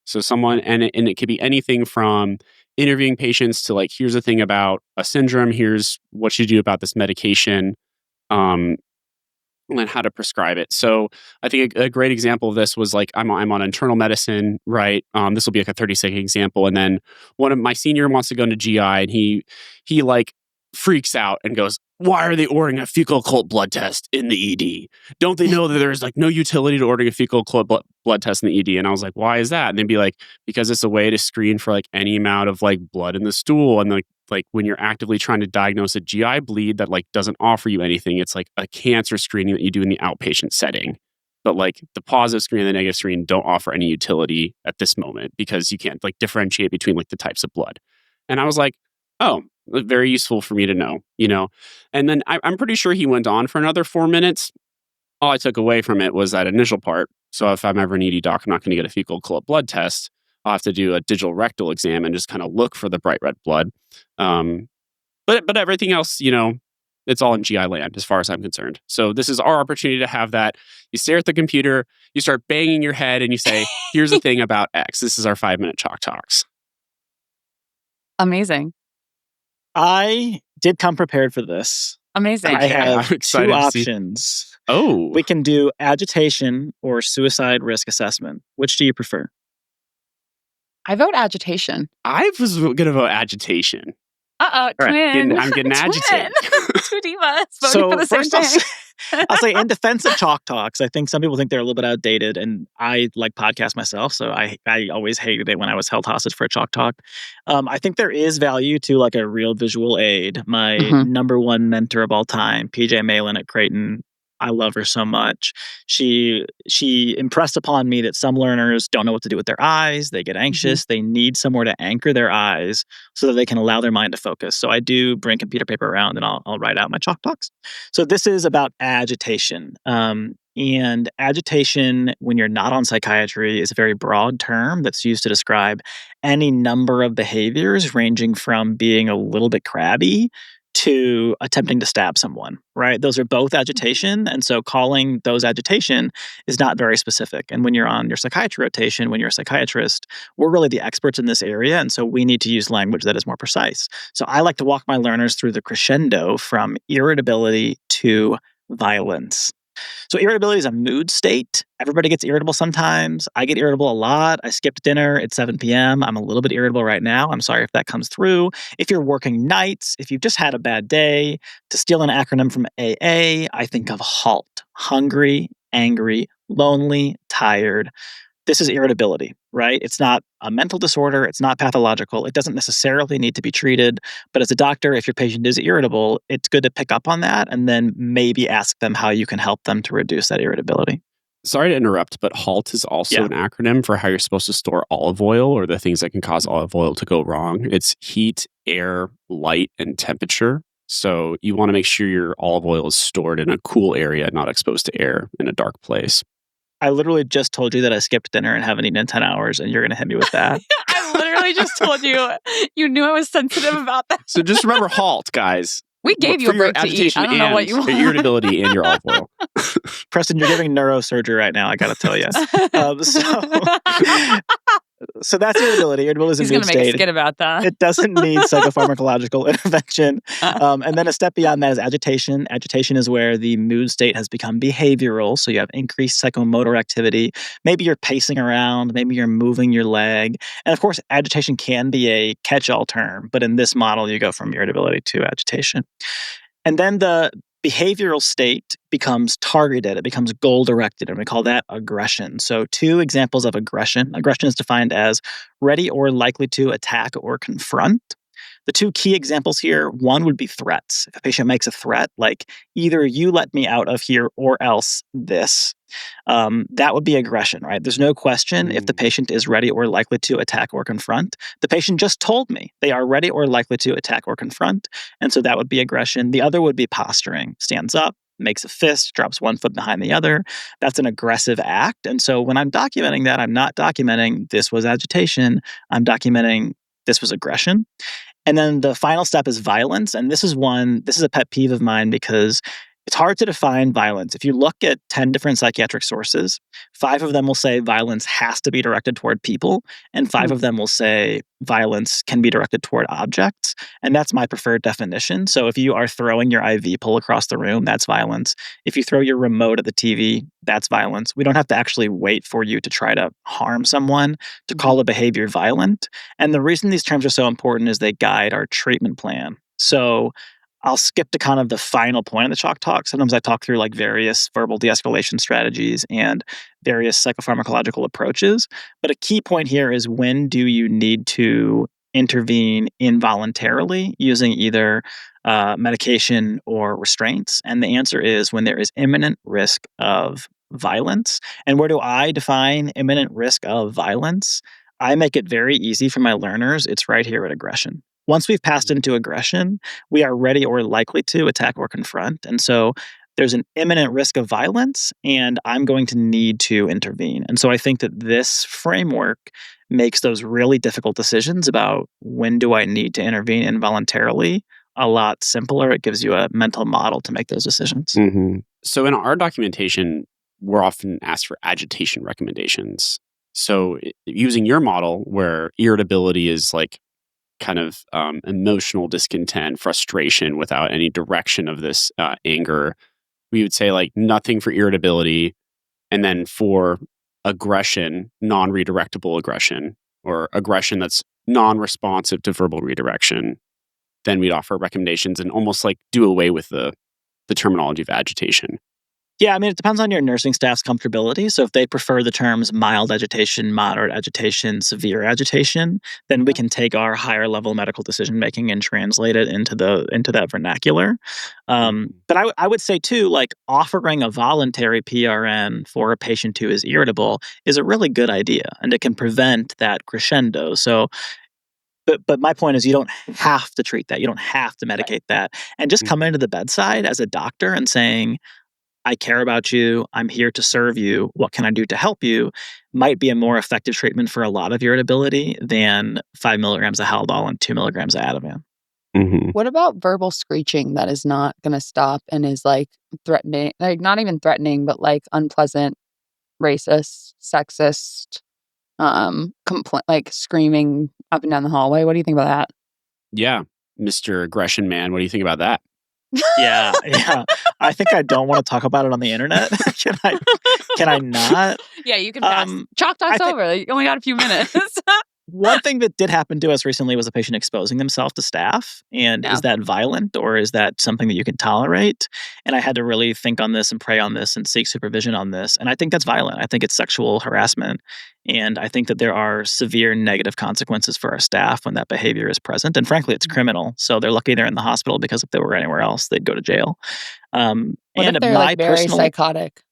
So someone, and it could be anything from interviewing patients to like, here's the thing about a syndrome, here's what you do about this medication. And how to prescribe it. So I think a great example of this was like, I'm on internal medicine, right? This will be like a 30-second example. And then one of my senior wants to go into GI and he like freaks out and goes, why are they ordering a fecal occult blood test in the ED? Don't they know that there's like no utility to ordering a fecal occult blood test in the ED? And I was like, why is that? And they'd be like, because it's a way to screen for like any amount of like blood in the stool. And like when you're actively trying to diagnose a GI bleed that like doesn't offer you anything, it's like a cancer screening that you do in the outpatient setting. But like the positive screen and the negative screen don't offer any utility at this moment because you can't like differentiate between like the types of blood. And I was like, oh, very useful for me to know, And then I'm pretty sure he went on for another 4 minutes. All I took away from it was that initial part. So if I'm ever an ED doc, I'm not going to get a fecal occult blood test. I'll have to do a digital rectal exam and just kind of look for the bright red blood. But everything else, it's all in GI land as far as I'm concerned. So this is our opportunity to have that. You stare at the computer, you start banging your head and you say, here's the thing about X. This is our 5-minute chalk talks. Amazing. I did come prepared for this. Amazing. I have I'm two options. Oh. We can do agitation or suicide risk assessment. Which do you prefer? I vote agitation. I was going to vote agitation. Twin. I'm getting agitated. Two divas voting for the same thing. I'll say in defense of chalk talks, I think some people think they're a little bit outdated, and I like podcasts myself, so I always hated it when I was held hostage for a chalk talk. I think there is value to like a real visual aid. My number one mentor of all time, PJ Malin at Creighton, I love her so much. She impressed upon me that some learners don't know what to do with their eyes. They get anxious. They need somewhere to anchor their eyes so that they can allow their mind to focus. So I do bring computer paper around and I'll write out my chalk talks. So this is about agitation. And agitation, when you're not on psychiatry, is a very broad term that's used to describe any number of behaviors ranging from being a little bit crabby to attempting to stab someone, right? Those are both agitation. And so calling those agitation is not very specific. And when you're on your psychiatry rotation, when you're a psychiatrist, we're really the experts in this area. And so we need to use language that is more precise. So I like to walk my learners through the crescendo from irritability to violence. So irritability is a mood state. Everybody gets irritable sometimes. I get irritable a lot. I skipped dinner at 7 p.m. I'm a little bit irritable right now. I'm sorry if that comes through. If you're working nights, if you've just had a bad day, to steal an acronym from AA, I think of HALT. Hungry, angry, lonely, tired. This is irritability, right? It's not a mental disorder. It's not pathological. It doesn't necessarily need to be treated. But as a doctor, if your patient is irritable, it's good to pick up on that and then maybe ask them how you can help them to reduce that irritability. Sorry to interrupt, but HALT is also an acronym for how you're supposed to store olive oil or the things that can cause olive oil to go wrong. It's heat, air, light, and temperature. So you want to make sure your olive oil is stored in a cool area, not exposed to air in a dark place. I literally just told you that I skipped dinner and haven't eaten in 10 hours, and you're going to hit me with that. I literally just told you. You knew I was sensitive about that. So just remember, HALT, guys. We gave you a break to eat. I don't know what you want. Your irritability and your olive oil. Preston, you're giving neurosurgery right now, I got to tell you. So that's irritability. Irritability is a mood state. He's going to make a skit about that. It doesn't need psychopharmacological intervention. And then a step beyond that is agitation. Agitation is where the mood state has become behavioral. So you have increased psychomotor activity. Maybe you're pacing around. Maybe you're moving your leg. And of course, agitation can be a catch-all term. But in this model, you go from irritability to agitation. And then the behavioral state becomes targeted. It becomes goal-directed, and we call that aggression. So 2 examples of aggression. Aggression is defined as ready or likely to attack or confront. The 2 key examples here, one would be threats. If a patient makes a threat, like either you let me out of here or else this, that would be aggression, right? There's no question if the patient is ready or likely to attack or confront. The patient just told me they are ready or likely to attack or confront, and so that would be aggression. The other would be posturing. Stands up, makes a fist, drops one foot behind the other. That's an aggressive act. And so when I'm documenting that, I'm not documenting this was agitation. I'm documenting this was aggression. And then the final step is violence. And this is a pet peeve of mine because it's hard to define violence. If you look at 10 different psychiatric sources, 5 of them will say violence has to be directed toward people, and 5 of them will say violence can be directed toward objects. And that's my preferred definition. So if you are throwing your IV pole across the room, that's violence. If you throw your remote at the TV, that's violence. We don't have to actually wait for you to try to harm someone to call a behavior violent. And the reason these terms are so important is they guide our treatment plan. So I'll skip to kind of the final point of the chalk talk. Sometimes I talk through like various verbal de-escalation strategies and various psychopharmacological approaches. But a key point here is, when do you need to intervene involuntarily using either medication or restraints? And the answer is when there is imminent risk of violence. And where do I define imminent risk of violence? I make it very easy for my learners. It's right here at aggression. Once we've passed into aggression, we are ready or likely to attack or confront. And so there's an imminent risk of violence, and I'm going to need to intervene. And so I think that this framework makes those really difficult decisions about when do I need to intervene involuntarily a lot simpler. It gives you a mental model to make those decisions. Mm-hmm. So in our documentation, we're often asked for agitation recommendations. So using your model, where irritability is like kind of emotional discontent, frustration without any direction of this anger, we would say like nothing for irritability. And then for aggression, non-redirectable aggression, or aggression that's non-responsive to verbal redirection, then we'd offer recommendations and almost like do away with the terminology of agitation. Yeah, I mean, it depends on your nursing staff's comfortability. So if they prefer the terms mild agitation, moderate agitation, severe agitation, then we can take our higher level medical decision making and translate it into that vernacular. But I would say too, like offering a voluntary PRN for a patient who is irritable is a really good idea, and it can prevent that crescendo. So But my point is, you don't have to treat that. You don't have to medicate that. And just come into the bedside as a doctor and saying, I care about you. I'm here to serve you. What can I do to help you? Might be a more effective treatment for a lot of irritability than 5 milligrams of Haldol and 2 milligrams of Ativan. Mm-hmm. What about verbal screeching that is not going to stop and is like threatening, like not even threatening, but like unpleasant, racist, sexist, like screaming up and down the hallway? What do you think about that? Yeah, Mr. Aggression Man, what do you think about that? Yeah. I think I don't want to talk about it on the internet. Can I not? Yeah, you can pass. Chalk talk's over. You only got a few minutes. One thing that did happen to us recently was a patient exposing themselves to staff. And is that violent, or is that something that you can tolerate? And I had to really think on this and pray on this and seek supervision on this. And I think that's violent. I think it's sexual harassment. And I think that there are severe negative consequences for our staff when that behavior is present. And frankly, it's criminal. So they're lucky they're in the hospital, because if they were anywhere else, they'd go to jail. What if they're like very psychotic?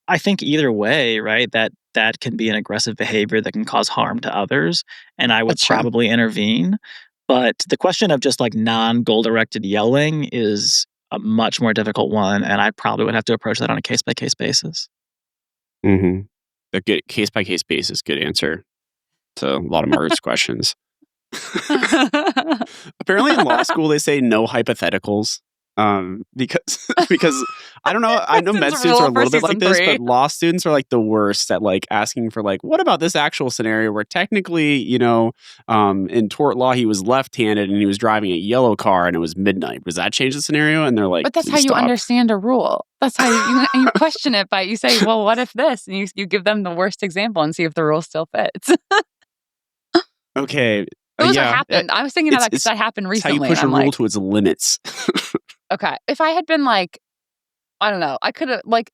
I think either way, right, that can be an aggressive behavior that can cause harm to others, and I would probably intervene. But the question of just like non-goal-directed yelling is a much more difficult one, and I probably would have to approach that on a case-by-case basis. Mm-hmm. A good case-by-case basis, good answer to a lot of Margaret's questions. Apparently in law school they say no hypotheticals. Because I don't know, I know med students are a little bit like this, but law students are like the worst at like asking for like, what about this actual scenario where technically, in tort law he was left-handed and he was driving a yellow car and it was midnight. Does that change the scenario? And they're like, but that's how you understand a rule. That's how you question it by you say, well, what if this? And you give them the worst example and see if the rule still fits. Okay. Those happened. I was thinking about that because that happened recently. It's how you push a rule to its limits. Okay. If I had been like, I don't know, I could have, like,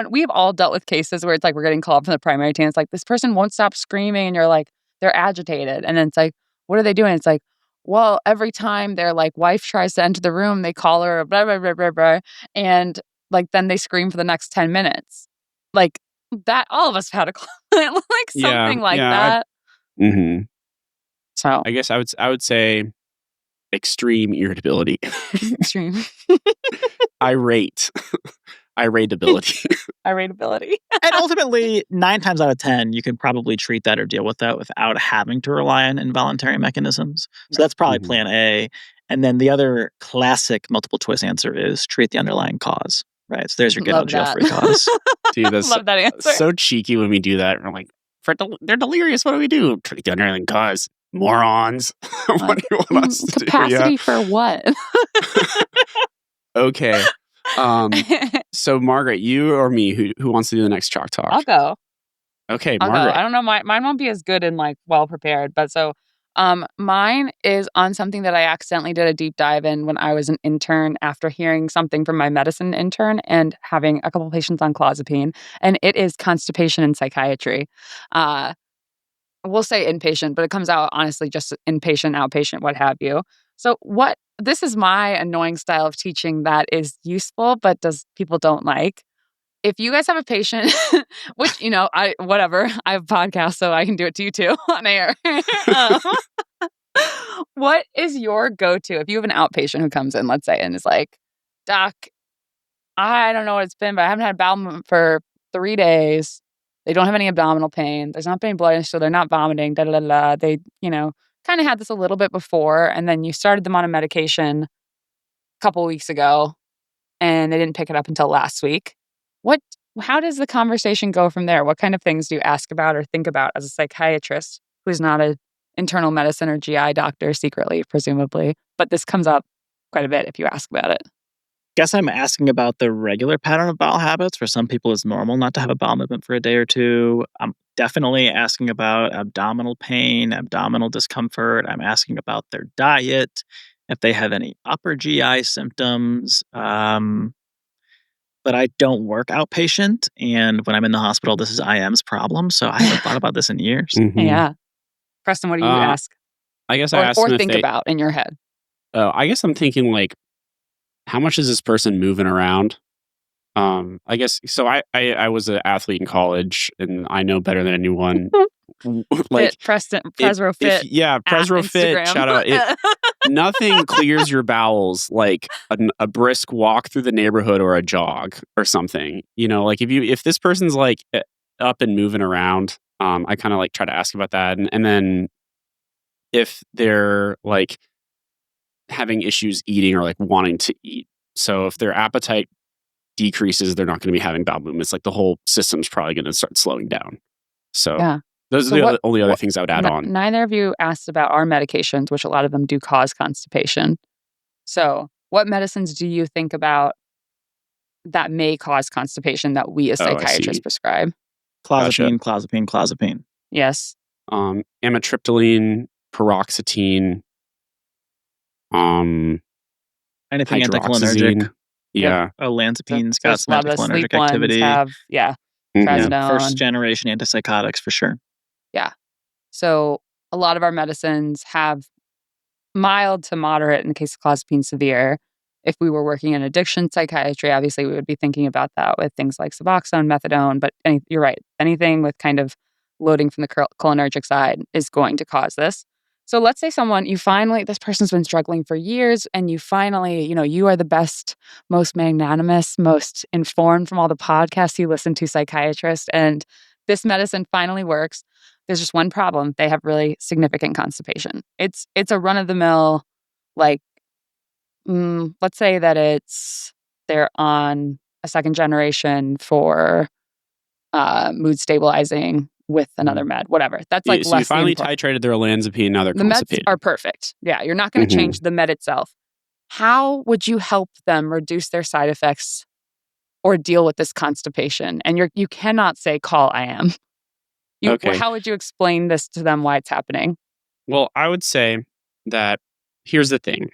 we've all dealt with cases where it's like we're getting called from the primary team. It's like, this person won't stop screaming and you're like, they're agitated. And then it's like, what are they doing? It's like, well, every time their like wife tries to enter the room, they call her, blah, blah, blah, blah, blah. And like, then they scream for the next 10 minutes. Like that, all of us had a client, like something like that. Mm-hmm. So I guess I would say extreme irritability. Extreme. Irritability. Irritability. And ultimately, 9 times out of 10, you can probably treat that or deal with that without having to rely on involuntary mechanisms. So that's probably plan A. And then the other classic multiple choice answer is treat the underlying cause. Right. So there's your get out of jail free cause. Dude, that's love that answer. So cheeky when we do that. We're like, they're delirious. What do we do? Treat the underlying cause. Morons. What do you want us to capacity for what? Okay. So Margaret, you or me, who wants to do the next chalk talk? I'll go. Okay, Margaret. I don't know. Mine won't be as good and like well prepared, but so mine is on something that I accidentally did a deep dive in when I was an intern after hearing something from my medicine intern and having a couple patients on clozapine, and it is constipation in psychiatry. We'll say inpatient, but it comes out honestly just inpatient, outpatient, what have you. So this is my annoying style of teaching that is useful, but people don't like. If you guys have a patient, which, I have a podcast, so I can do it to you too on air. What is your go-to if you have an outpatient who comes in, let's say, and is like, doc, I don't know what it's been, but I haven't had bowel movement for 3 days. They don't have any abdominal pain. There's not any blood, so they're not vomiting. Da da da da. They, kind of had this a little bit before, and then you started them on a medication a couple weeks ago, and they didn't pick it up until last week. How does the conversation go from there? What kind of things do you ask about or think about as a psychiatrist who's not an internal medicine or GI doctor secretly, presumably? But this comes up quite a bit if you ask about it. Guess I'm asking about the regular pattern of bowel habits. For some people, it's normal not to have a bowel movement for a day or two. I'm definitely asking about abdominal pain, abdominal discomfort. I'm asking about their diet, if they have any upper GI symptoms. But I don't work outpatient. And when I'm in the hospital, this is IM's problem. So I haven't thought about this in years. Mm-hmm. Yeah. Preston, what do you ask? I guess I ask them or think about in your head. I guess I'm thinking like, how much is this person moving around? I guess so. I was an athlete in college, and I know better than anyone. Like Preston, Presro Fit. Presro Fit. Shout out. Nothing clears your bowels like a brisk walk through the neighborhood or a jog or something. Like if this person's like up and moving around, I kind of like try to ask about that, and then if they're like having issues eating or like wanting to eat. So if their appetite decreases, they're not going to be having bowel movements. Like the whole system's probably going to start slowing down. So those are the only other things I would add on. Neither of you asked about our medications, which a lot of them do cause constipation. So what medicines do you think about that may cause constipation that we as psychiatrists prescribe? Clozapine. Yes. Amitriptyline, paroxetine, anything anticholinergic. Yeah. Olanzapine's got some anticholinergic activity. Trazodone. First generation antipsychotics for sure. Yeah. So a lot of our medicines have mild to moderate, in the case of clozapine, severe. If we were working in addiction psychiatry, obviously we would be thinking about that with things like Suboxone, methadone. But you're right. Anything with kind of loading from the cholinergic side is going to cause this. So let's say this person's been struggling for years and you finally, you are the best, most magnanimous, most informed from all the podcasts you listen to, psychiatrist, and this medicine finally works. There's just one problem. They have really significant constipation. It's a run-of-the-mill, like, let's say that they're on a second generation for mood stabilizing with another med, whatever. That's like So you less finally important. titrated their olanzapine, now they're The meds constipated. are perfect. Yeah, you're not going to change the med itself. How would you help them reduce their side effects or deal with this constipation? And you cannot say, call IM. Okay. How would you explain this to them, why it's happening? Well, I would say that here's the thing.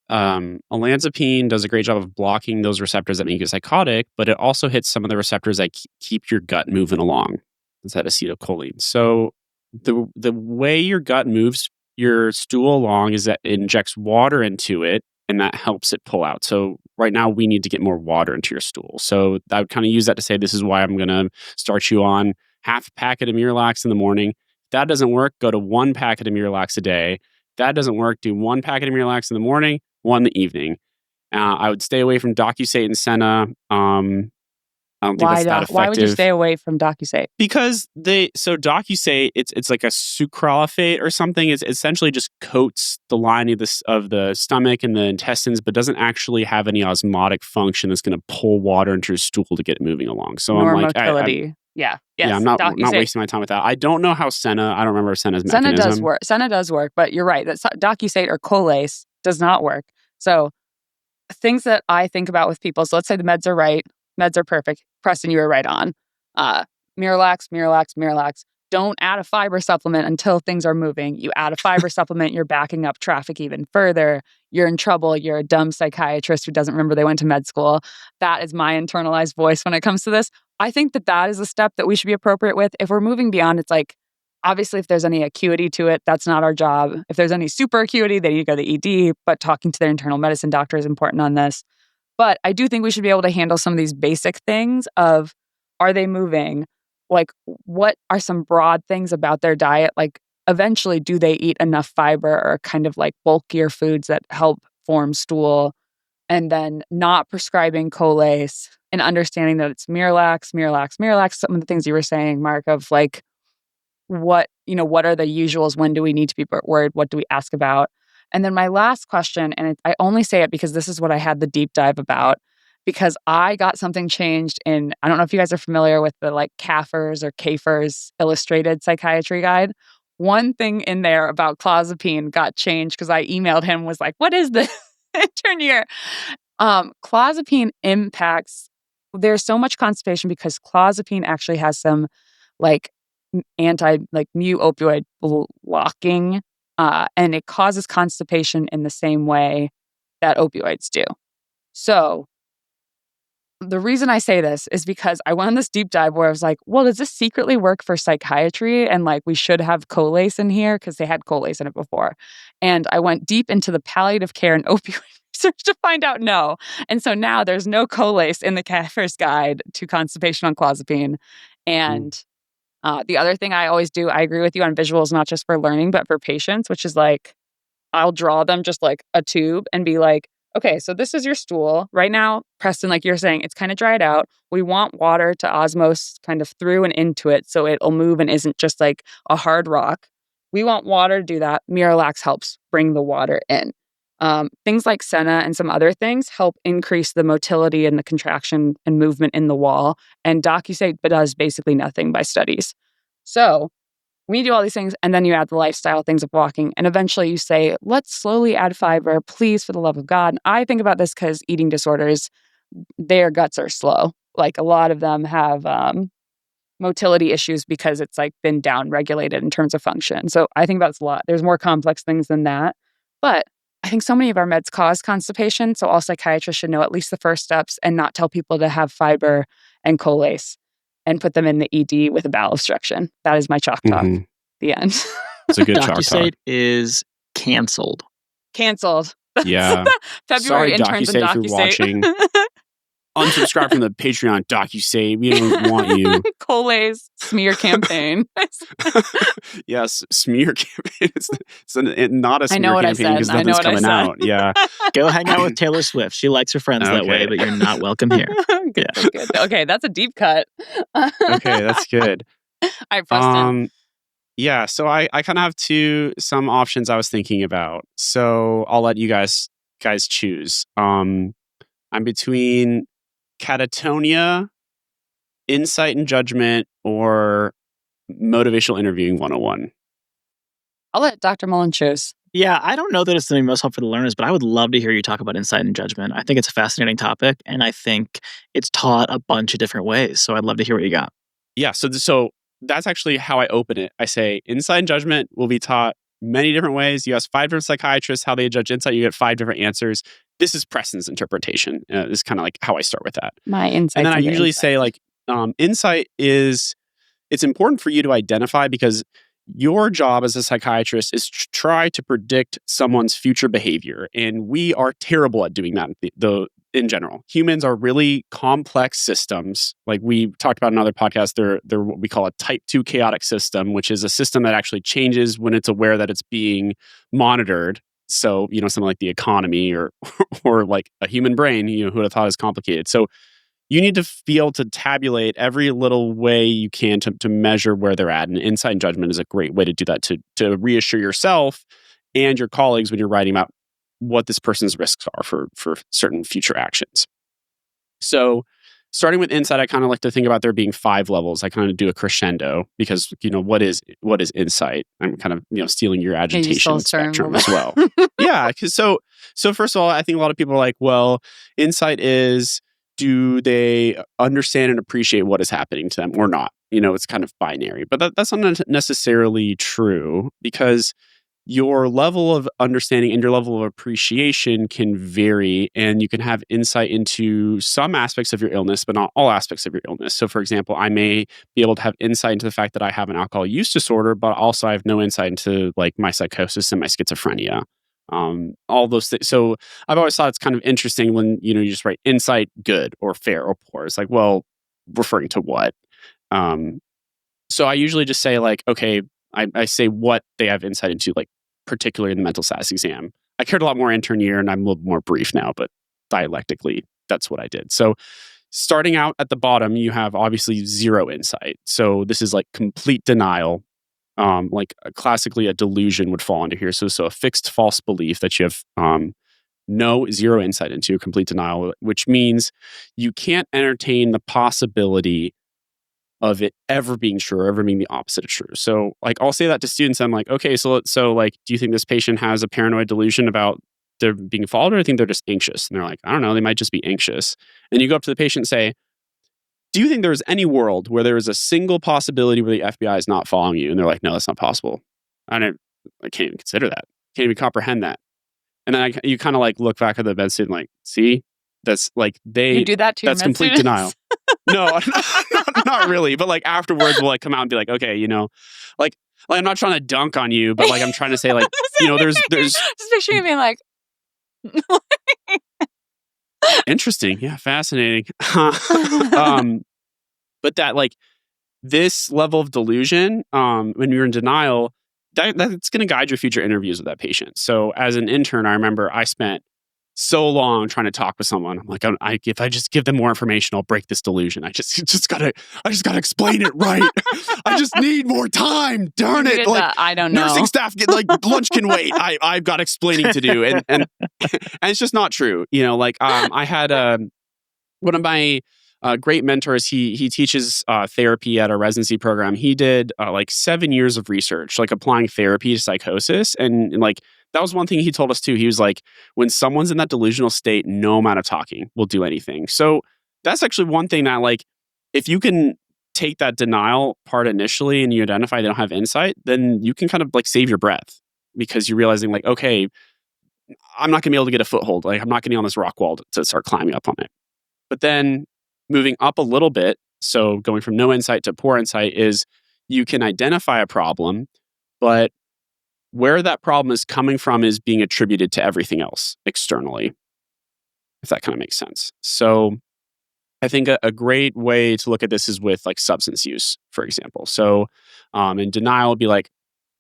Olanzapine does a great job of blocking those receptors that make you psychotic, but it also hits some of the receptors that keep your gut moving along. It's that acetylcholine. So the way your gut moves your stool along is that it injects water into it, and that helps it pull out. So right now we need to get more water into your stool. So I would kind of use that to say, this is why I'm going to start you on half a packet of Miralax in the morning. If that doesn't work, go to 1 packet of Miralax a day. If that doesn't work, do 1 packet of Miralax in the morning, 1 in the evening. I would stay away from Docusate and Senna. I don't think that's that effective. Why would you stay away from Docusate? Because Docusate, it's like a sucralfate or something. It essentially just coats the lining of the stomach and the intestines, but doesn't actually have any osmotic function that's going to pull water into your stool to get it moving along. So motility. I'm not wasting my time with that. I don't know how Senna. I don't remember Senna's mechanism. Senna does work, but you're right. That Docusate or Colace does not work. So things that I think about with people. So let's say the meds are right. Meds are perfect. Preston, you were right on. Miralax. Don't add a fiber supplement until things are moving. You add a fiber supplement, you're backing up traffic even further. You're in trouble. You're a dumb psychiatrist who doesn't remember they went to med school. That is my internalized voice when it comes to this. I think that is a step that we should be appropriate with. If we're moving beyond, it's like, obviously, if there's any acuity to it, that's not our job. If there's any super acuity, then you go to the ED, but talking to their internal medicine doctor is important on this. But I do think we should be able to handle some of these basic things of, are they moving? Like, what are some broad things about their diet? Like, eventually, do they eat enough fiber or kind of like bulkier foods that help form stool? And then not prescribing Colace and understanding that it's Miralax. Some of the things you were saying, Mark, of like, what are the usuals? When do we need to be worried? What do we ask about? And then my last question, and I only say it because this is what I had the deep dive about, because I got something changed in, I don't know if you guys are familiar with the like CAFR's or CAFR's illustrated psychiatry guide. One thing in there about clozapine got changed because I emailed him, was like, what is this? Intern year. Clozapine impacts, there's so much constipation because clozapine actually has some like mu opioid blocking, and it causes constipation in the same way that opioids do. So the reason I say this is because I went on this deep dive where I was like, well, does this secretly work for psychiatry? And like, we should have Colace in here because they had Colace in it before. And I went deep into the palliative care and opioid research to find out no. And so now there's no Colace in the CAFR's guide to constipation on clozapine. And the other thing I always do, I agree with you on visuals, not just for learning, but for patients, which is like, I'll draw them just like a tube and be like, okay, so this is your stool. Right now, Preston, like you're saying, it's kind of dried out. We want water to osmose kind of through and into it so it'll move and isn't just like a hard rock. We want water to do that. Miralax helps bring the water in. Things like Senna and some other things help increase the motility and the contraction and movement in the wall. And Docusate does basically nothing by studies. So when you do all these things, and then you add the lifestyle things of walking, and eventually you say, let's slowly add fiber, please, for the love of God. And I think about this because eating disorders, their guts are slow. Like a lot of them have motility issues because it's like been down-regulated in terms of function. So I think that's a lot. There's more complex things than that. But I think so many of our meds cause constipation, so all psychiatrists should know at least the first steps and not tell people to have fiber and Colace and put them in the ED with a bowel obstruction. That is my chalk talk. The end. It's a good chalk talk. Docusate is canceled. Canceled. Yeah. February Sorry, interns and Docusate, if you're watching. unsubscribe from the Patreon, DocuSave. We don't want you. Colay's smear campaign. Yes, smear campaign. It's not a smear campaign because nothing's coming out. Yeah. Go hang out with Taylor Swift. She likes her friends that way, but you're not welcome here. Good. Okay, that's a deep cut. Okay, that's good. All right, Preston. Yeah, so I kind of have some options I was thinking about. So I'll let you guys choose. I'm between catatonia, insight and judgment, or motivational interviewing 101. I'll let Dr. Mullen choose. Yeah, I don't know that it's going to be most helpful for the learners, but I would love to hear you talk about insight and judgment. I think it's a fascinating topic, and I think it's taught a bunch of different ways. So I'd love to hear what you got. Yeah, so that's actually how I open it. I say insight and judgment will be taught many different ways. You ask 5 different psychiatrists how they judge insight, you get 5 different answers. This is Preston's interpretation. This is kind of like how I start with that. My insight. And then I usually say insight it's important for you to identify because your job as a psychiatrist is to try to predict someone's future behavior. And we are terrible at doing that in general. Humans are really complex systems. Like we talked about in another podcast, they're what we call a type 2 chaotic system, which is a system that actually changes when it's aware that it's being monitored. So, something like the economy or like a human brain, who would have thought is complicated. So you need to be able to tabulate every little way you can to measure where they're at. And insight and judgment is a great way to do that, to reassure yourself and your colleagues when you're writing about what this person's risks are for certain future actions. So starting with insight, I kind of like to think about there being 5 levels. I kind of do a crescendo because, what is insight? I'm kind of, stealing your agitation spectrum as well. Yeah. So first of all, I think a lot of people are like, well, insight is, do they understand and appreciate what is happening to them or not? It's kind of binary, but that's not necessarily true because your level of understanding and your level of appreciation can vary, and you can have insight into some aspects of your illness, but not all aspects of your illness. So, for example, I may be able to have insight into the fact that I have an alcohol use disorder, but also I have no insight into like my psychosis and my schizophrenia. All those things. So I've always thought it's kind of interesting when, you just write insight, good or fair or poor. It's like, well, referring to what? So I usually just say like, okay, I say what they have insight into, like particularly in the mental status exam. I cared a lot more intern year and I'm a little more brief now, but dialectically, that's what I did. So starting out at the bottom, you have obviously 0 insight. So this is like complete denial. Classically a delusion would fall into here. So a fixed false belief that you have 0 insight into, complete denial, which means you can't entertain the possibility of it ever being true or ever being the opposite of true. So I'll say that to students. I'm like, okay, so do you think this patient has a paranoid delusion about they're being followed, or I think they're just anxious? And they're like, I don't know, they might just be anxious. And you go up to the patient and say, do you think there's any world where there is a single possibility where the FBI is not following you? And they're like, no, that's not possible. I can't even consider that. Can't even comprehend that. And then you kind of look back at the med student like, see, that's you do that to your that's med complete students? denial. No, not really. But afterwards we'll come out and be like, okay, I'm not trying to dunk on you, but I'm trying to say there's just picturing you being like interesting. Yeah, fascinating. But that this level of delusion, when you're in denial, that's going to guide your future interviews with that patient. So as an intern, I remember I spent so long trying to talk with someone. I'm like, if I just give them more information, I'll break this delusion. I just gotta explain it right. I just need more time. Darn it! I don't know. Nursing staff get lunch can wait. I've got explaining to do, and it's just not true. I had one of my great mentors. He teaches therapy at a residency program. He did 7 years of research, applying therapy to psychosis, and that was one thing he told us too. He was like, when someone's in that delusional state, no amount of talking will do anything. So that's actually one thing that if you can take that denial part initially and you identify they don't have insight, then you can kind of save your breath because you're realizing okay, I'm not going to be able to get a foothold. I'm not going to be on this rock wall to start climbing up on it. But then moving up a little bit, so going from no insight to poor insight, is you can identify a problem, but where that problem is coming from is being attributed to everything else externally, if that kind of makes sense. So I think a great way to look at this is with like substance use, for example. So in denial would be like,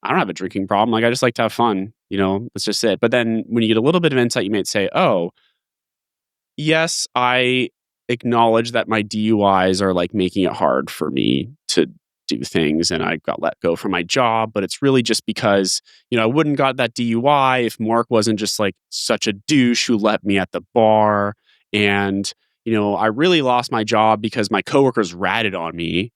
I don't have a drinking problem. Like, I just like to have fun, that's just it. But then when you get a little bit of insight, you might say, oh, yes, I acknowledge that my DUIs are like making it hard for me to do things, and I got let go from my job, but it's really just because, I wouldn't got that DUI if Mark wasn't just like such a douche who let me at the bar. And, I really lost my job because my coworkers ratted on me.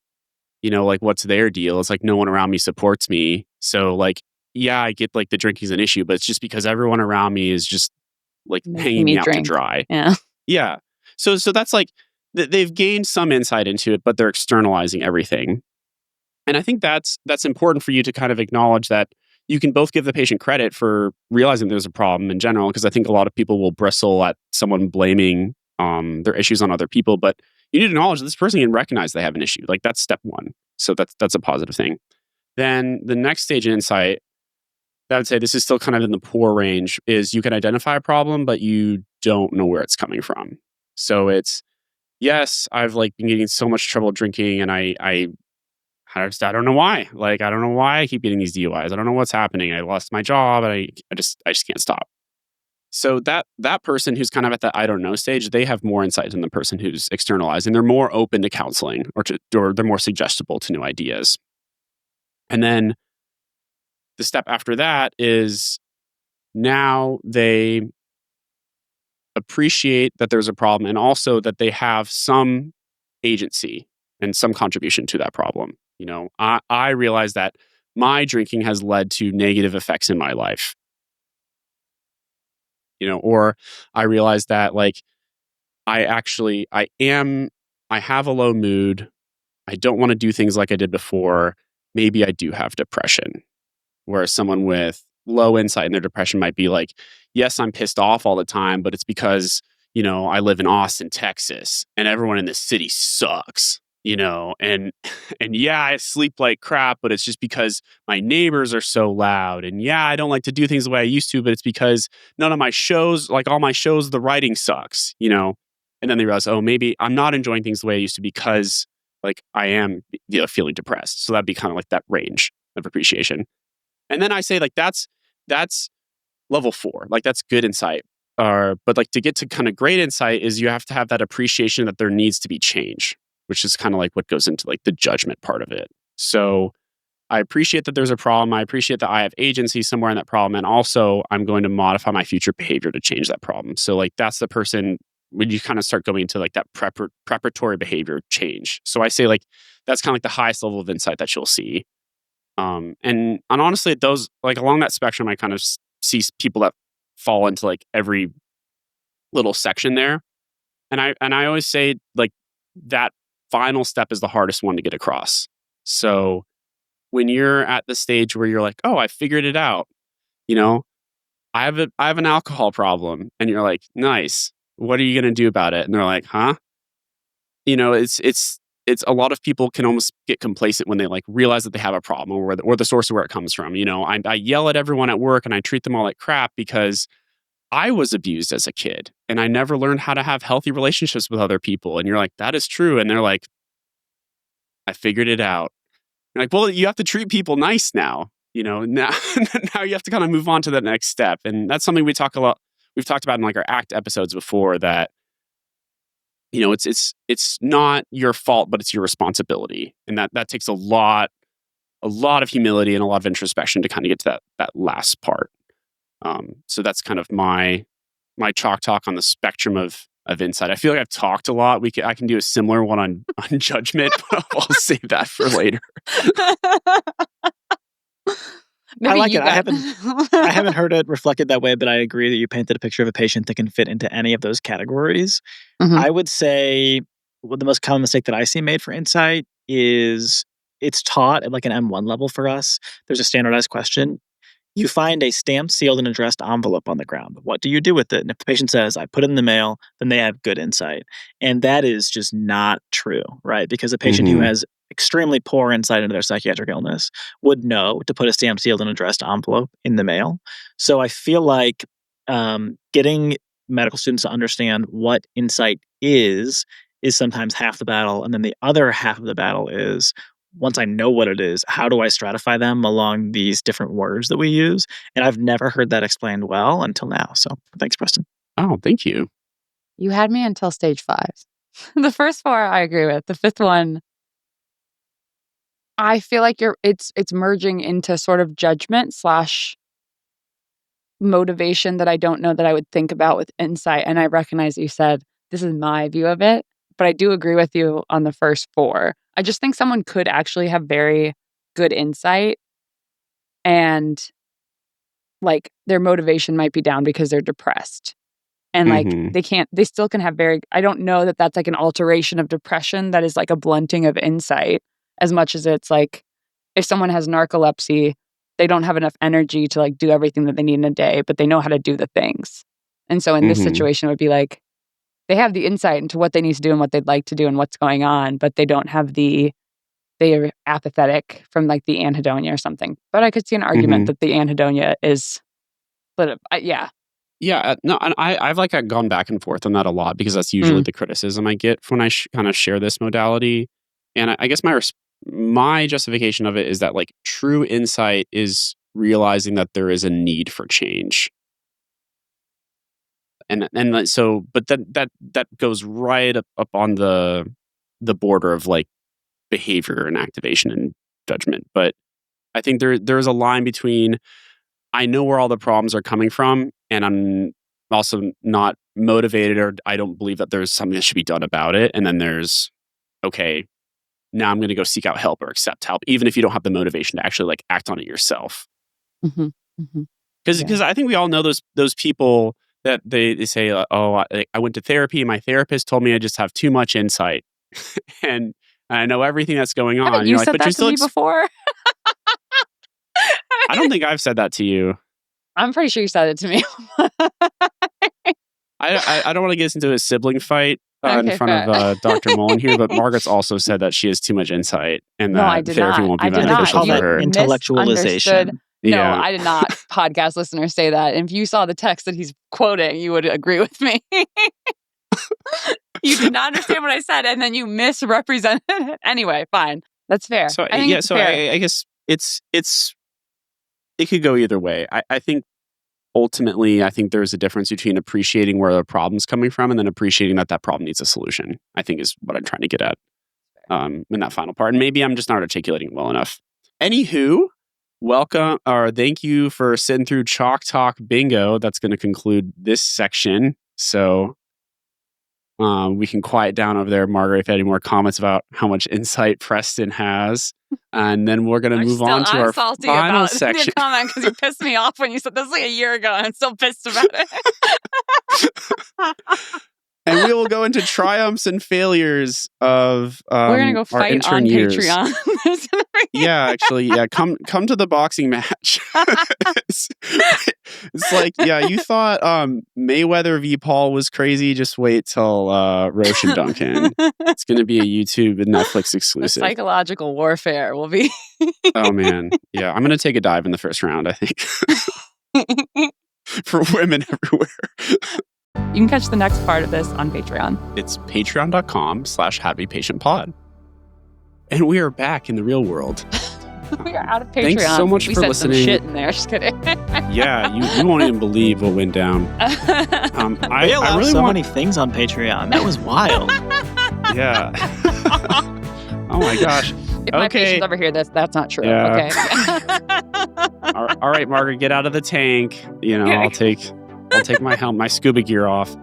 Like, what's their deal? It's like no one around me supports me. So like, yeah, I get like the drinking's an issue, but it's just because everyone around me is just like hanging me out to dry. Yeah. Yeah. So that's like they've gained some insight into it, but they're externalizing everything. And I think that's important for you to kind of acknowledge that you can both give the patient credit for realizing there's a problem in general, because I think a lot of people will bristle at someone blaming their issues on other people, but you need to acknowledge that this person can recognize they have an issue. Like, that's step one. So that's a positive thing. Then the next stage in insight, I would say this is still kind of in the poor range, is you can identify a problem, but you don't know where it's coming from. So it's, yes, I've like been getting so much trouble drinking, and I don't know why. Like, I don't know why I keep getting these DUIs. I don't know what's happening. I lost my job, and I just can't stop. So that person who's kind of at the I don't know stage, they have more insight than the person who's externalizing. They're more open to counseling, or they're more suggestible to new ideas. And then the step after that is now they appreciate that there's a problem, and also that they have some agency and some contribution to that problem. I realize that my drinking has led to negative effects in my life. Or I realize that like I have a low mood. I don't want to do things like I did before. Maybe I do have depression. Whereas someone with low insight in their depression might be like, yes, I'm pissed off all the time, but it's because, I live in Austin, Texas, and everyone in this city sucks, and yeah, I sleep like crap, but it's just because my neighbors are so loud. And yeah, I don't like to do things the way I used to, but it's because none of my shows, like all my shows, the writing sucks, And then they realize, oh, maybe I'm not enjoying things the way I used to because like I am feeling depressed. So that'd be kind of like that range of appreciation. And then I say like that's level 4, like that's good insight. But like to get to kind of great insight is you have to have that appreciation that there needs to be change, which is kind of like what goes into like the judgment part of it. So I appreciate that there's a problem. I appreciate that I have agency somewhere in that problem. And also I'm going to modify my future behavior to change that problem. So like that's the person when you kind of start going into like that preparatory behavior change. So I say like that's kind of like the highest level of insight that you'll see. And honestly, those like along that spectrum, I kind of see people that fall into like every little section there. And I always say like that final step is the hardest one to get across. So when you're at the stage where you're like, oh, I figured it out, I have an alcohol problem, and you're like, nice. What are you going to do about it? And they're like, huh? It's a lot of people can almost get complacent when they like realize that they have a problem or the source of where it comes from. I yell at everyone at work and I treat them all like crap because I was abused as a kid and I never learned how to have healthy relationships with other people. And you're like, that is true. And they're like, I figured it out. You're like, well, you have to treat people nice now. Now now you have to kind of move on to that next step. And that's something we've talked about in like our ACT episodes before, that it's not your fault, but it's your responsibility. And that takes a lot of humility and a lot of introspection to kind of get to that last part. So that's kind of my chalk talk on the spectrum of insight. I feel like I've talked a lot. I can do a similar one on judgment, but I'll save that for later. I like it. I haven't heard it reflected that way, but I agree that you painted a picture of a patient that can fit into any of those categories. Mm-hmm. I would say the most common mistake that I see made for insight is it's taught at like an M1 level for us. There's a standardized question. You find a stamped, sealed, and addressed envelope on the ground. What do you do with it? And if the patient says, I put it in the mail, then they have good insight. And that is just not true, right? Because a patient who has extremely poor insight into their psychiatric illness would know to put a stamped, sealed, and addressed envelope in the mail. So I feel like getting medical students to understand what insight is is sometimes half the battle. And then the other half of the battle is, once I know what it is, how do I stratify them along these different words that we use? And I've never heard that explained well until now. So thanks, Preston. Oh, thank you. You had me until stage 5. The first 4 I agree with. The 5th one, I feel like it's merging into sort of judgment / motivation that I don't know that I would think about with insight. And I recognize you said this is my view of it, but I do agree with you on the first 4. I just think someone could actually have very good insight and like their motivation might be down because they're depressed. And like they still can have I don't know that that's like an alteration of depression that is like a blunting of insight as much as it's like if someone has narcolepsy, they don't have enough energy to like do everything that they need in a day, but they know how to do the things. And so in this situation it would be like they have the insight into what they need to do and what they'd like to do and what's going on, but they don't have they are apathetic from like the anhedonia or something. But I could see an argument that the anhedonia is yeah. Yeah, no, and I've like gone back and forth on that a lot because that's usually the criticism I get when I kind of share this modality. And I guess my justification of it is that like true insight is realizing that there is a need for change. And so, but that goes right up on the border of like behavior and activation and judgment. But I think there's a line between I know where all the problems are coming from, and I'm also not motivated, or I don't believe that there's something that should be done about it. And then there's, okay, now I'm going to go seek out help or accept help, even if you don't have the motivation to actually like act on it yourself. Because I think we all know those people that they say, oh, I went to therapy and my therapist told me I just have too much insight, and I know everything that's going on. Haven't you said that to me before? I don't think I've said that to you. I'm pretty sure you said it to me. I don't want to get into a sibling fight in front of Dr. Mullen here, but Margaret's also said that she has too much insight and that therapy won't be beneficial for her. Intellectualization. No, I did not. Podcast listeners say that. And if you saw the text that he's quoting, you would agree with me. You did not understand what I said, and then you misrepresented it. Anyway, fine. That's fair. So I guess it could go either way. I think ultimately, there's a difference between appreciating where the problem's coming from and then appreciating that problem needs a solution, I think is what I'm trying to get at in that final part. And maybe I'm just not articulating it well enough. Anywho, welcome, or thank you for sitting through Chalk Talk Bingo. That's going to conclude this section. So we can quiet down over there, Margaret, if you had any more comments about how much insight Preston has. And then we're going to move on to our final section. Comment because you pissed me off when you said this like a year ago, and I'm still pissed about it. And we will go into triumphs and failures of we're going to go fight on years. Patreon. Yeah, actually, yeah. Come to the boxing match. It's like, yeah, you thought Mayweather v. Paul was crazy. Just wait till Roche and Duncan. It's going to be a YouTube and Netflix exclusive. The psychological warfare will be. Oh man, yeah. I'm going to take a dive in the first round, I think. For women everywhere. You can catch the next part of this on Patreon. It's patreon.com/howtobepatientpod. And we are back in the real world. We are out of Patreon. Thanks so much for listening. We said some shit in there. Just kidding. Yeah, you won't even believe what went down. I allow many things on Patreon. That was wild. Yeah. Oh my gosh. If my patients ever hear this, that's not true. Yeah. Okay. All right, Margaret, get out of the tank. I'll take my scuba gear off.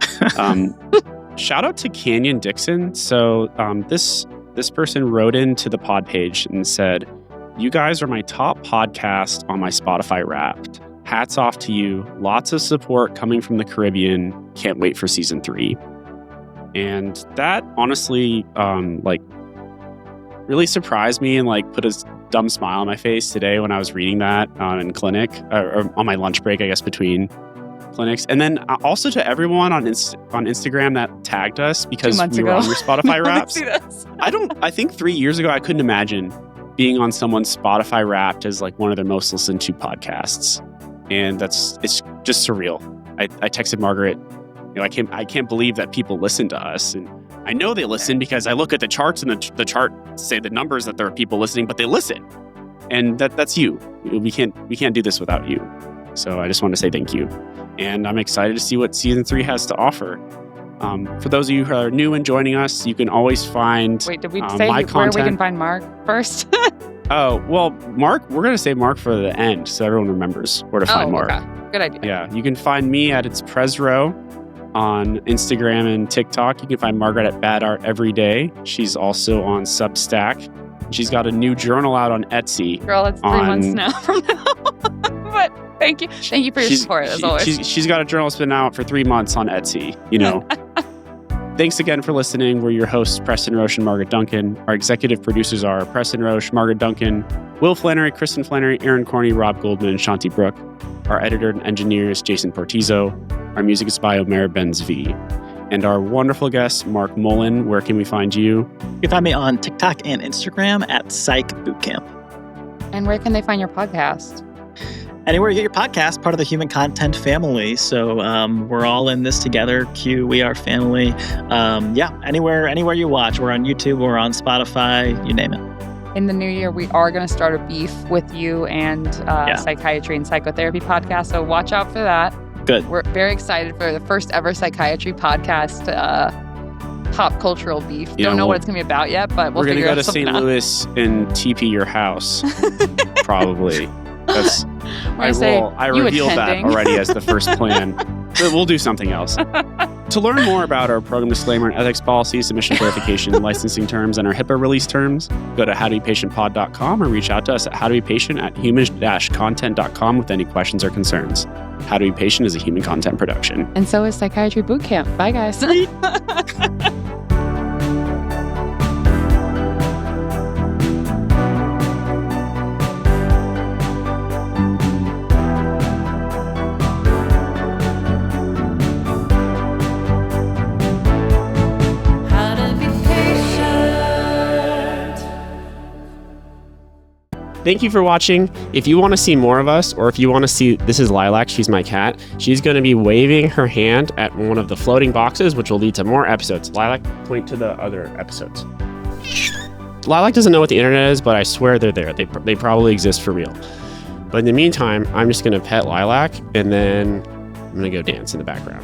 Shout out to Canyon Dixon. So this person wrote into the pod page and said, "You guys are my top podcast on my Spotify Wrapped. Hats off to you. Lots of support coming from the Caribbean. Can't wait for season 3." And that honestly, really surprised me and put a dumb smile on my face today when I was reading that in clinic or on my lunch break, I guess, between clinics. And then also to everyone on Instagram that tagged us because we were on your Spotify Wraps. I think 3 years ago, I couldn't imagine being on someone's Spotify Wrapped as one of their most listened to podcasts. And it's just surreal. I texted Margaret, I can't believe that people listen to us. And I know they listen because I look at the charts and the chart say the numbers that there are people listening, but they listen. And that's you. We can't do this without you. So I just want to say thank you. And I'm excited to see what season 3 has to offer. For those of you who are new and joining us, you can always find Wait, did we say where we can find Mark first? Oh, well, Mark, we're going to say Mark for the end so everyone remembers where to find Mark. Okay. Good idea. Yeah, you can find me at It's Presro on Instagram and TikTok. You can find Margaret at Bad Art Every Day. She's also on Substack. She's got a new journal out on Etsy. Girl, it's 3 months now from now. But thank you. Thank you for your support, as always. She's got a journal that's been out for 3 months on Etsy, you know. Thanks again for listening. We're your hosts, Preston Roche and Margaret Duncan. Our executive producers are Preston Roche, Margaret Duncan, Will Flannery, Kristen Flannery, Aaron Corney, Rob Goldman, and Shanti Brooke. Our editor and engineer is Jason Portizo. Our music is by Omer Benz V. And our wonderful guest, Mark Mullen. Where can we find you? You can find me on TikTok and Instagram at Psych Bootcamp. And where can they find your podcast? Anywhere you get your podcast, part of the Human Content family. So we're all in this together. Q, we are family. Anywhere you watch. We're on YouTube, we're on Spotify, you name it. In the new year, we are going to start a beef with you and Psychiatry and Psychotherapy podcast. So watch out for that. Good. We're very excited for the first ever psychiatry podcast pop cultural beef. Don't know what it's going to be about yet, but we're going to go to St. Louis and TP your house, probably. I revealed that already as the first plan. But we'll do something else. To learn more about our program disclaimer and ethics policy, submission verification, licensing terms, and our HIPAA release terms, go to howtobepatientpod.com or reach out to us at howtobepatient@human-content.com with any questions or concerns. How to Be Patient is a human content production. And so is Psychiatry Bootcamp. Bye, guys. Thank you for watching. If you want to see more of us, or if you want to see, this is Lilac, she's my cat. She's going to be waving her hand at one of the floating boxes, which will lead to more episodes. Lilac, point to the other episodes. Lilac doesn't know what the internet is, but I swear they're there. They probably exist for real. But in the meantime, I'm just going to pet Lilac, and then I'm going to go dance in the background.